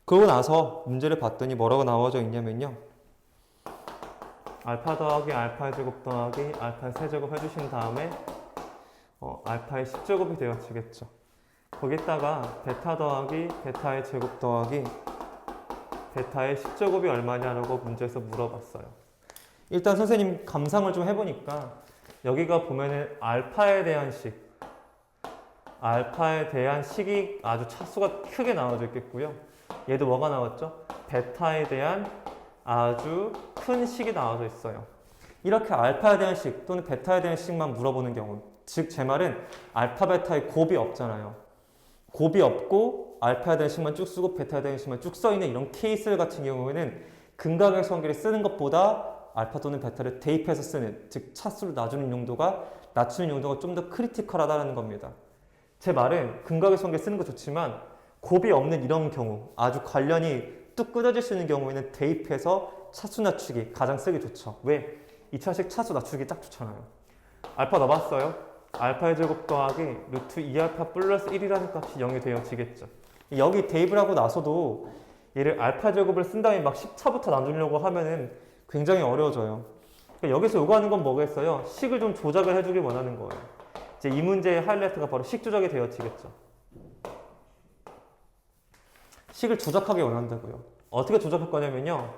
그러고 나서 문제를 봤더니 뭐라고 나와져 있냐면요. 알파 더하기 알파의 제곱 더하기 알파의 세제곱 해주신 다음에 알파의 10제곱이 되어지겠죠. 거기다가 베타 더하기 베타의 제곱 더하기 베타의 10제곱이 얼마냐라고 문제에서 물어봤어요. 일단 선생님 감상을 좀 해보니까 여기가 보면은 알파에 대한 식이 아주 차수가 크게 나와져 있겠고요. 얘도 뭐가 나왔죠? 베타에 대한 아주 큰 식이 나와져 있어요. 이렇게 알파에 대한 식 또는 베타에 대한 식만 물어보는 경우, 즉 제 말은 알파 베타에 곱이 없잖아요. 곱이 없고 알파에 대한 식만 쭉 쓰고 베타에 대한 식만 쭉 써있는 이런 케이스 같은 경우에는 근각의 성질을 쓰는 것보다 알파 또는 베타를 대입해서 쓰는, 즉 차수를 낮추는 용도가 좀 더 크리티컬하다는 겁니다. 제 말은 근각의 성질 쓰는 거 좋지만 곱이 없는 이런 경우, 아주 관련이 뚝 끊어질 수 있는 경우에는 대입해서 차수 낮추기 가장 쓰기 좋죠. 왜? 2차식 차수 낮추기 딱 좋잖아요. 알파 넣어봤어요. 알파의 제곱 더하기 루트 2알파 플러스 1이라는 값이 0이 되어지겠죠. 여기 대입을 하고 나서도 얘를 알파 제곱을 쓴 다음에 막 10차부터 나누려고 하면은 굉장히 어려워져요. 그러니까 여기서 요구하는 건 뭐겠어요? 식을 좀 조작을 해주길 원하는 거예요. 이제 이 문제의 하이라이트가 바로 식 조작이 되어지겠죠. 식을 조작하게 원한다고요. 어떻게 조작할 거냐면요.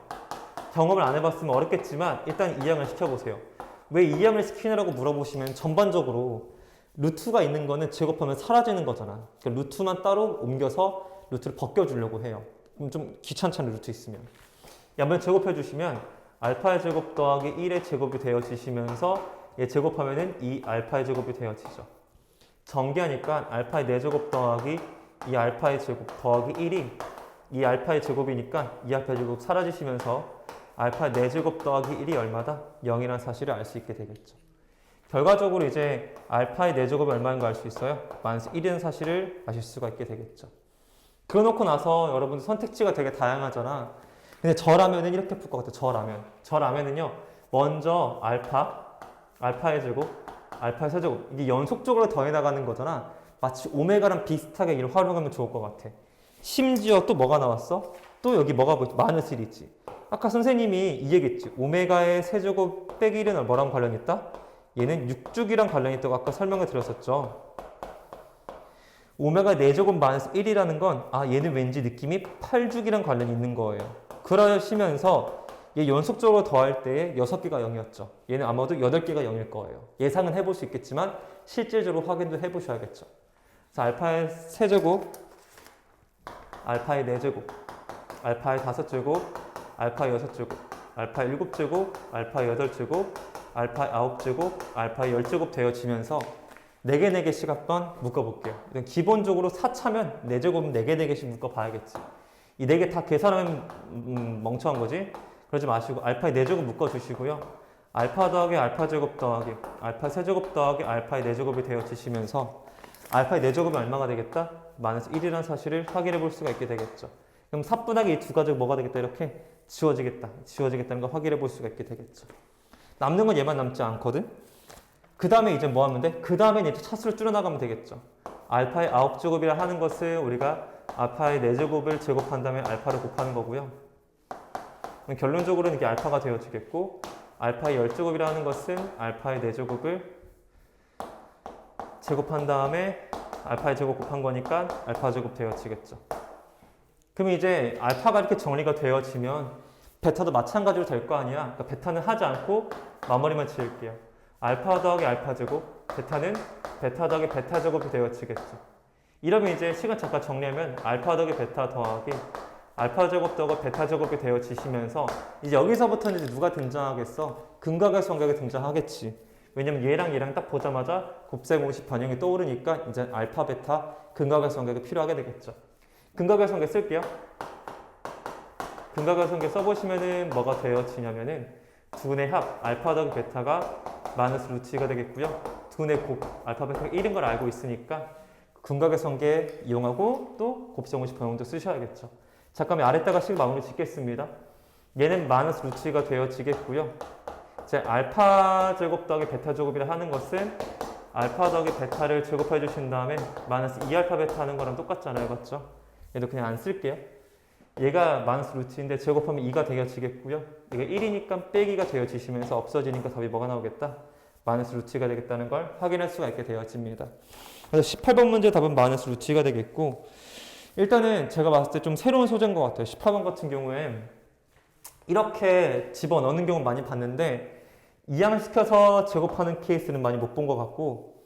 경험을 안 해봤으면 어렵겠지만 일단 이항을 시켜보세요. 왜 이항을 시키느라고 물어보시면 전반적으로 루트가 있는 거는 제곱하면 사라지는 거잖아. 그러니까 루트만 따로 옮겨서 루트를 벗겨주려고 해요. 그럼 좀 귀찮잖아요. 루트 있으면. 한번 제곱해 주시면 알파의 제곱 더하기 1의 제곱이 되어지시면서 얘 제곱하면은 2 알파의 제곱이 되어지죠. 전개하니까 알파의 4제곱 더하기 2 알파의 제곱 더하기 1이 2 알파의 제곱이니까 2 알파의 제곱 사라지시면서 알파 4제곱 더하기 1이 얼마다? 0이라는 사실을 알 수 있게 되겠죠. 결과적으로 이제 알파의 4제곱이 얼마인 거 알 수 있어요? 마이너스 1이라는 사실을 아실 수가 있게 되겠죠. 그러놓고 나서 여러분들 선택지가 되게 다양하잖아. 근데 저라면은 이렇게 풀 것 같아요. 저라면은요. 먼저 알파의 제곱, 알파의 세제곱. 이게 연속적으로 더해 나가는 거잖아. 마치 오메가랑 비슷하게 이를 활용하면 좋을 것 같아. 심지어 또 뭐가 나왔어? 또 여기 뭐가 보이지? 마이너스 1이 있지. 아까 선생님이 이 얘기했지. 오메가의 세제곱 빼기 1은 뭐랑 관련이 있다? 얘는 6주기랑 관련이 있다고 아까 설명을 드렸었죠. 오메가 4제곱 마이너스 1이라는 건 얘는 왠지 느낌이 8주기랑 관련이 있는 거예요. 그러시면서 얘 연속적으로 더할 때 6개가 0이었죠. 얘는 아마도 8개가 0일 거예요. 예상은 해볼 수 있겠지만 실질적으로 확인도 해보셔야겠죠. 그래서 알파의 세제곱, 알파의 4제곱, 알파의 5제곱, 알파의 6제곱, 알파의 7제곱, 알파의 8제곱, 알파의 9제곱, 알파의 10제곱 되어지면서 4개 4개씩 한번 묶어볼게요. 기본적으로 4차면 4제곱은 4개 4개씩 묶어봐야겠지. 이 4개 다 계산하면 멍청한 거지? 그러지 마시고 알파의 4제곱 묶어주시고요. 알파 더하기 알파 제곱 더하기 알파 세제곱 더하기 알파의 4제곱이 되어지시면서 알파의 4제곱이 얼마가 되겠다? 마이너스 1이라는 사실을 확인해 볼 수가 있게 되겠죠. 그럼 사분하기 이 두 가지가 뭐가 되겠다? 이렇게 지워지겠다. 지워지겠다는 걸 확인해 볼 수가 있게 되겠죠. 남는 건 얘만 남지 않거든? 그 다음에 이제 뭐 하면 돼? 그 다음에 이제 차수를 줄여나가면 되겠죠. 알파의 9제곱이라 하는 것을 우리가 알파의 4제곱을 제곱한 다음에 알파를 곱하는 거고요. 결론적으로는 이게 알파가 되어지겠고, 알파의 10제곱이라 하는 것은 알파의 4제곱을 제곱한 다음에 알파의 제곱 곱한 거니까 알파 제곱 되어지겠죠. 그럼 이제 알파가 이렇게 정리가 되어지면 베타도 마찬가지로 될 거 아니야. 그러니까 베타는 하지 않고 마무리만 지을게요. 알파 더하기 알파 제곱, 베타는 베타 더하기 베타 제곱이 되어지겠죠. 이러면 이제 시간 잠깐 정리하면 알파 더하기 베타 더하기 알파 제곱 더하기 베타 제곱이 되어지시면서 이제 여기서부터는 이제 누가 등장하겠어? 근각의 성격이 등장하겠지. 왜냐면 얘랑 얘랑 딱 보자마자 곱셈 공식 변형이 떠오르니까 이제 알파 베타 근각의 성격이 필요하게 되겠죠. 근각의 성격 쓸게요. 근각의 성격 써보시면은 뭐가 되어지냐면은 두근의 합 알파 더하기 베타가 마이너스 루트 2가 되겠고요. 두근의 곱 알파 베타가 1인 걸 알고 있으니까 근각의 성계 이용하고 또 곱셈 공식 변형도 쓰셔야겠죠. 잠깐만 아래다가 식 마무리 짓겠습니다. 얘는 마이너스 루트 2가 되어지겠고요. 이제 알파 제곱 더하기 베타 제곱이라 하는 것은 알파 더하기 베타를 제곱해 주신 다음에 마이너스 2알파 베타 하는 거랑 똑같잖아요. 맞죠? 얘도 그냥 안 쓸게요. 얘가 마이너스 루트인데 제곱하면 2가 되어지겠고요. 얘가 1이니까 빼기가 되어지시면서 없어지니까 답이 뭐가 나오겠다? 마이너스 루트가 되겠다는 걸 확인할 수가 있게 되어집니다. 그래서 18번 문제 답은 마이너스 루트가 되겠고, 일단은 제가 봤을 때 좀 새로운 소재인 것 같아요. 18번 같은 경우에 이렇게 집어넣는 경우 많이 봤는데 이항시켜서 제곱하는 케이스는 많이 못 본 것 같고,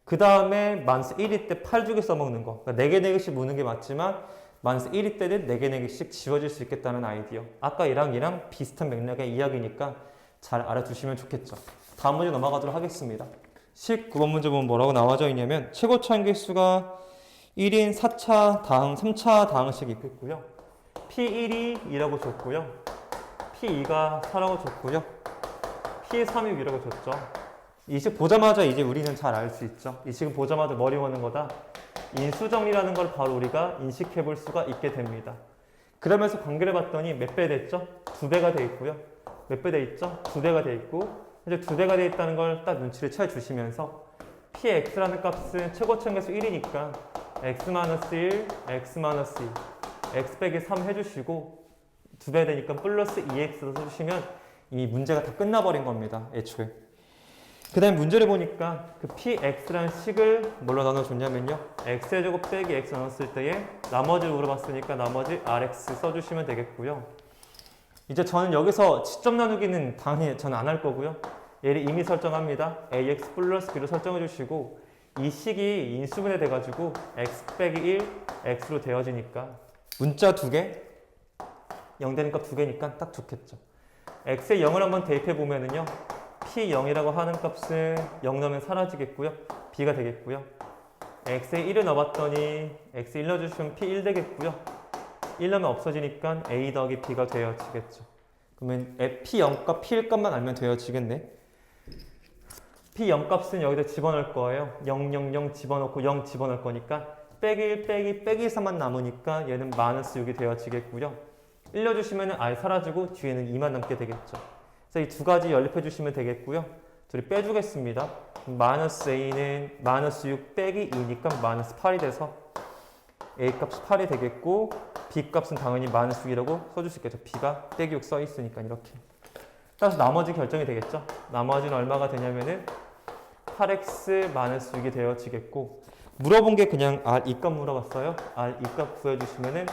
그 다음에 마이너스 1일 때 8주기 써먹는 거, 그러니까 4개 4개씩 무는 게 맞지만 마이너스 1일 때는 4개 4개씩 지워질 수 있겠다는 아이디어. 아까 얘랑 비슷한 맥락의 이야기니까 잘 알아두시면 좋겠죠. 다음 문제 넘어가도록 하겠습니다. 19번 문제 보면 뭐라고 나와져 있냐면 최고차 함계수가 1인 4차 다항, 3차 다항식이 있겠고요. P1이 2라고 줬고요. P2가 4라고 줬고요. P3이 2라고 줬죠. 이 식 보자마자 이제 우리는 잘 알 수 있죠. 이 식은 보자마자 머리 오는 거다. 인수정리라는 걸 바로 우리가 인식해 볼 수가 있게 됩니다. 그러면서 관계를 봤더니 몇 배 됐죠? 2배가 돼 있고요. 몇 배 돼 있죠? 2배가 돼 있고, 이제 2배가 돼 있다는 걸 딱 눈치를 채 주시면서 px라는 값은 최고차 함계수 1이니까 x-1, x-2, x 빼기 3 해주시고 2배 되니까 플러스 2x 써주시면 이 문제가 다 끝나버린 겁니다. 애초에. 그 다음에 문제를 보니까 그 px라는 식을 뭘로 나눠줬냐면요. x의 제곱 빼기 x 나눴을 때에 나머지를 물어봤으니까 나머지 rx 써주시면 되겠고요. 이제 저는 여기서 시점 나누기는 당연히 저는 안 할 거고요. 얘를 이미 설정합니다. ax 플러스 b로 설정해 주시고 이 식이 인수분해 돼가지고 x 빼기 1, x로 되어지니까 문자 2개, 0 되는 값 2개니까 딱 좋겠죠. x에 0을 한번 대입해 보면은요. p0이라고 하는 값은 0 넣으면 사라지겠고요. b가 되겠고요. x에 1을 넣어봤더니 x 1 넣어주시면 p1 되겠고요. 1 넣으면 없어지니까 a 더하기 b가 되어지겠죠. 그러면 p0값, p1값만 알면 되어지겠네. p0 값은 여기다 집어넣을 거예요. 0, 0, 0 집어넣고 0 집어넣을 거니까 빼기 1, 빼기 3만 남으니까 얘는 마이너스 6이 되어지겠고요. 1 넣어주시면 아예 사라지고 뒤에는 2만 남게 되겠죠. 그래서 이 두 가지 연립해 주시면 되겠고요. 둘이 빼주겠습니다. 마이너스 a는 마이너스 6 빼기 2니까 마이너스 8이 돼서 a 값이 8이 되겠고 b 값은 당연히 마이너스 6이라고 써줄 수 있겠죠. b가 빼기 6 써 있으니까 이렇게. 따라서 나머지 결정이 되겠죠. 나머지는 얼마가 되냐면은 8x 마이너스 6이 되어지겠고, 물어본 게 그냥 R2 값 물어봤어요. R2 값 구해주시면은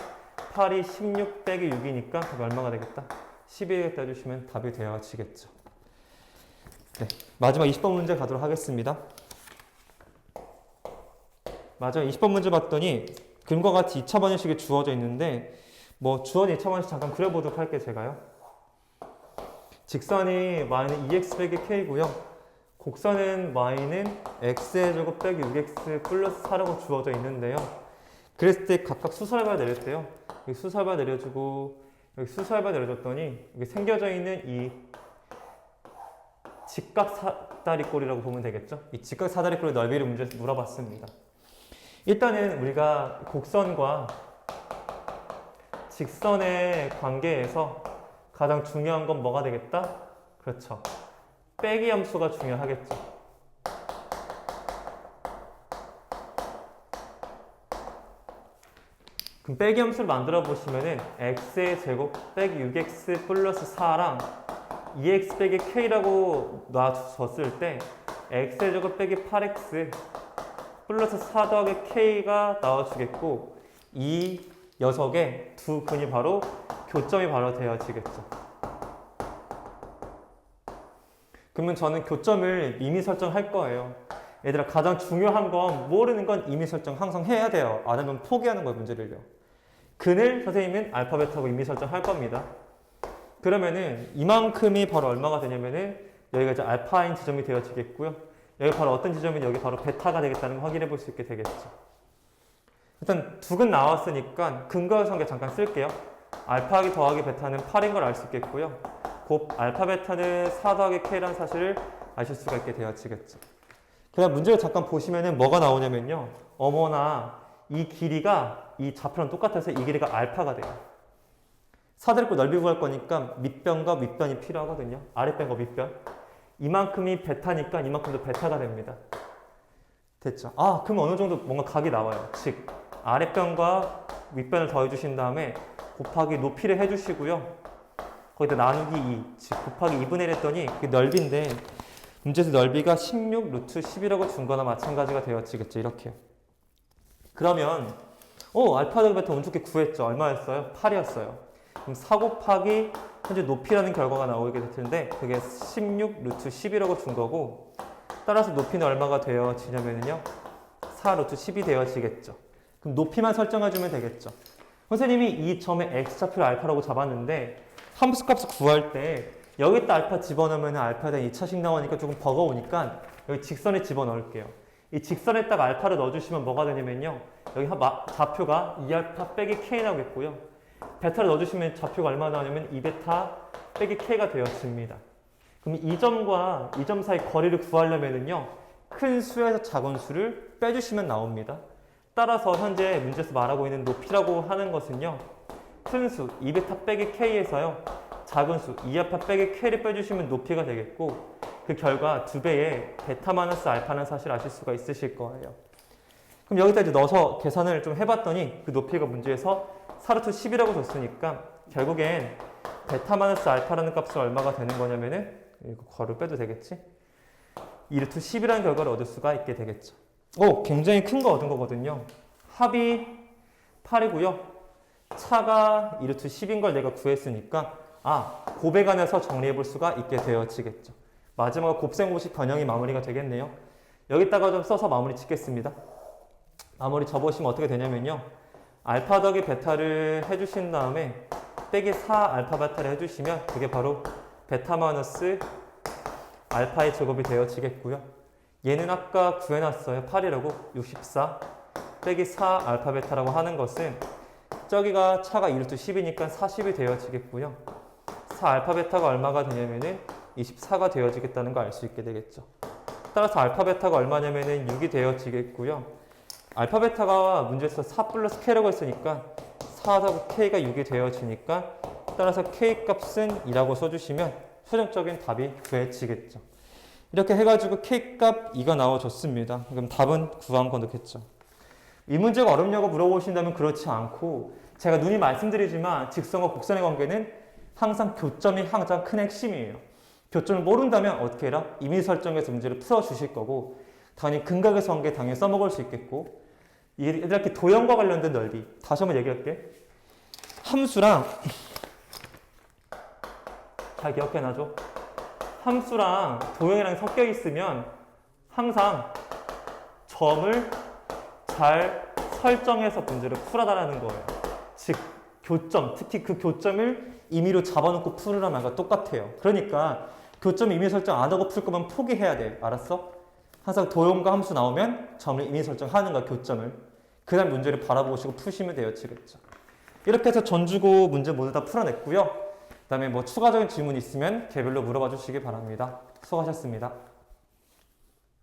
8이 16 빼기 6이니까 답이 얼마가 되겠다? 12겠다 해주시면 답이 되어지겠죠. 네, 마지막 20번 문제 가도록 하겠습니다. 마지막 20번 문제 봤더니 그림과 같이 2차 방정식이 주어져 있는데 뭐 주원 2차원식 잠깐 그려보도록 할게요. 제가요. 직선이 y는 2x 빼기 k고요. 곡선은 y는 x의 제곱 빼기 6x 플러스 4라고 주어져 있는데요. 그랬을 때 각각 수설바 내렸대요. 여기 수설바 내려주고 여기 수설바 내려줬더니 여기 생겨져 있는 이 직각 사다리꼴이라고 보면 되겠죠. 이 직각 사다리꼴의 넓이를 문제에서 물어봤습니다. 일단은 우리가 곡선과 직선의 관계에서 가장 중요한 건 뭐가 되겠다? 그렇죠. 빼기 함수가 중요하겠죠. 그럼 빼기 함수를 만들어 보시면은 x의 제곱 빼기 6x 플러스 4랑 2x 빼기 k라고 놔줬을 때 x의 제곱 빼기 8x 플러스 4 더하기 k가 나와주겠고 이 녀석의 두 근이 바로 교점이 바로 되어지겠죠. 그러면 저는 교점을 이미 설정할 거예요. 얘들아 가장 중요한 건 모르는 건 이미 설정 항상 해야 돼요. 안 하면 포기하는 거예요. 문제를요. 근을 선생님은 알파 베타고 이미 설정할 겁니다. 그러면은 이만큼이 바로 얼마가 되냐면은 여기가 이제 알파인 지점이 되어지겠고요. 여기 바로 어떤 지점이면 여기 바로 베타가 되겠다는 걸 확인해 볼 수 있게 되겠죠. 일단 두 근 나왔으니까 근거의 성계 잠깐 쓸게요. 알파하기 더하기 베타는 8인 걸 알 수 있겠고요. 곧 알파 베타는 4 더하기 k라는 사실을 아실 수가 있게 되어지겠죠. 그다음 문제를 잠깐 보시면은 뭐가 나오냐면요. 어머나 이 길이가 이 좌표랑 똑같아서 이 길이가 알파가 돼요. 사다리꼴 넓이 구할 거니까 밑변과 윗변이 필요하거든요. 아랫변과 윗변. 이만큼이 베타니까 이만큼도 베타가 됩니다. 됐죠? 아, 그럼 어느 정도 뭔가 각이 나와요. 즉 아랫변과 윗변을 더해 주신 다음에 곱하기 높이를 해주시고요. 거기다 나누기 2, 즉 곱하기 2분의 1 했더니 그게 넓이인데 문제에서 넓이가 16 루트 10이라고 준 거나 마찬가지가 되어지겠죠. 이렇게요. 그러면 알파 더하기 베타 운 좋게 구했죠. 얼마였어요? 8이었어요. 그럼 4 곱하기 현재 높이라는 결과가 나오게 될 텐데 그게 16 루트 10이라고 준 거고 따라서 높이는 얼마가 되어지냐면요. 4 루트 10이 되어지겠죠. 그럼 높이만 설정해주면 되겠죠. 선생님이 이 점의 x좌표를 알파라고 잡았는데 함수값을 구할 때 여기다 알파 집어넣으면 알파에 대한 2차식 나오니까 조금 버거우니까 여기 직선에 집어넣을게요. 이 직선에다가 알파를 넣어주시면 뭐가 되냐면요. 여기 좌표가 2알파 빼기 k 나오겠고요. 베타를 넣어주시면 좌표가 얼마 나오냐면 2베타 빼기 k가 되어집니다. 그럼 이 점과 이 점 사이 거리를 구하려면은요. 큰 수에서 작은 수를 빼주시면 나옵니다. 따라서 현재 문제에서 말하고 있는 높이라고 하는 것은요. 큰 수 2베타 빼기 k에서요. 작은 수 2알파 빼기 k를 빼주시면 높이가 되겠고 그 결과 2배의 베타 마이너스 알파라는 사실을 아실 수가 있으실 거예요. 그럼 여기다 이제 넣어서 계산을 좀 해봤더니 그 높이가 문제에서 4루트 10이라고 줬으니까 결국엔 베타 마이너스 알파라는 값은 얼마가 되는 거냐면은 이거 괄호 빼도 되겠지? 2루트 10이라는 결과를 얻을 수가 있게 되겠죠. 굉장히 큰 거 얻은 거거든요. 합이 8이고요. 차가 2루트 10인 걸 내가 구했으니까 곱해간에서 정리해 볼 수가 있게 되어지겠죠. 마지막으로 곱셈곱식 변형이 마무리가 되겠네요. 여기다가 좀 써서 마무리 짓겠습니다. 마무리 접으시면 어떻게 되냐면요. 알파 더하기 베타를 해주신 다음에 빼기 4 알파 베타를 해주시면 그게 바로 베타 마이너스 알파의 제곱이 되어지겠고요. 얘는 아까 구해놨어요. 8이라고 64 빼기 4 알파 베타라고 하는 것은 저기가 차가 2루트 10이니까 40이 되어지겠고요. 4 알파 베타가 얼마가 되냐면은 24가 되어지겠다는 거 알 수 있게 되겠죠. 따라서 알파 베타가 얼마냐면은 6이 되어지겠고요. 알파 베타가 문제에서 4 플러스 k라고 했으니까 4 더하기 k가 6이 되어지니까 따라서 k 값은 2라고 써주시면 최종적인 답이 구해지겠죠. 이렇게 해가지고 k 값 2가 나와줬습니다. 그럼 답은 구한 거 넣겠죠. 이 문제가 어렵냐고 물어보신다면 그렇지 않고 제가 누이 말씀드리지만 직선과 곡선의 관계는 항상 교점이 가장 큰 핵심이에요. 교점을 모른다면 어떻게 해라? 이미 설정해서 문제를 풀어주실 거고 당연히 근각의 관계 당연히 써먹을 수 있겠고 이렇게 도형과 관련된 넓이 다시 한번 얘기할게. 함수랑 잘 기억해놔줘. 함수랑 도형이랑 섞여 있으면 항상 점을 잘 설정해서 문제를 풀어달라는 거예요. 즉 교점, 특히 그 교점을 임의로 잡아놓고 풀으라는 말과 똑같아요. 그러니까 교점 임의 설정 안 하고 풀 거면 포기해야 돼. 알았어? 항상 도형과 함수 나오면 점을 임의 설정하는 거야, 교점을. 그 다음 문제를 바라보시고 푸시면 돼요, 지겠죠. 이렇게 해서 전주고 문제 모두 다 풀어냈고요. 그 다음에 뭐 추가적인 질문 있으면 개별로 물어봐 주시기 바랍니다. 수고하셨습니다.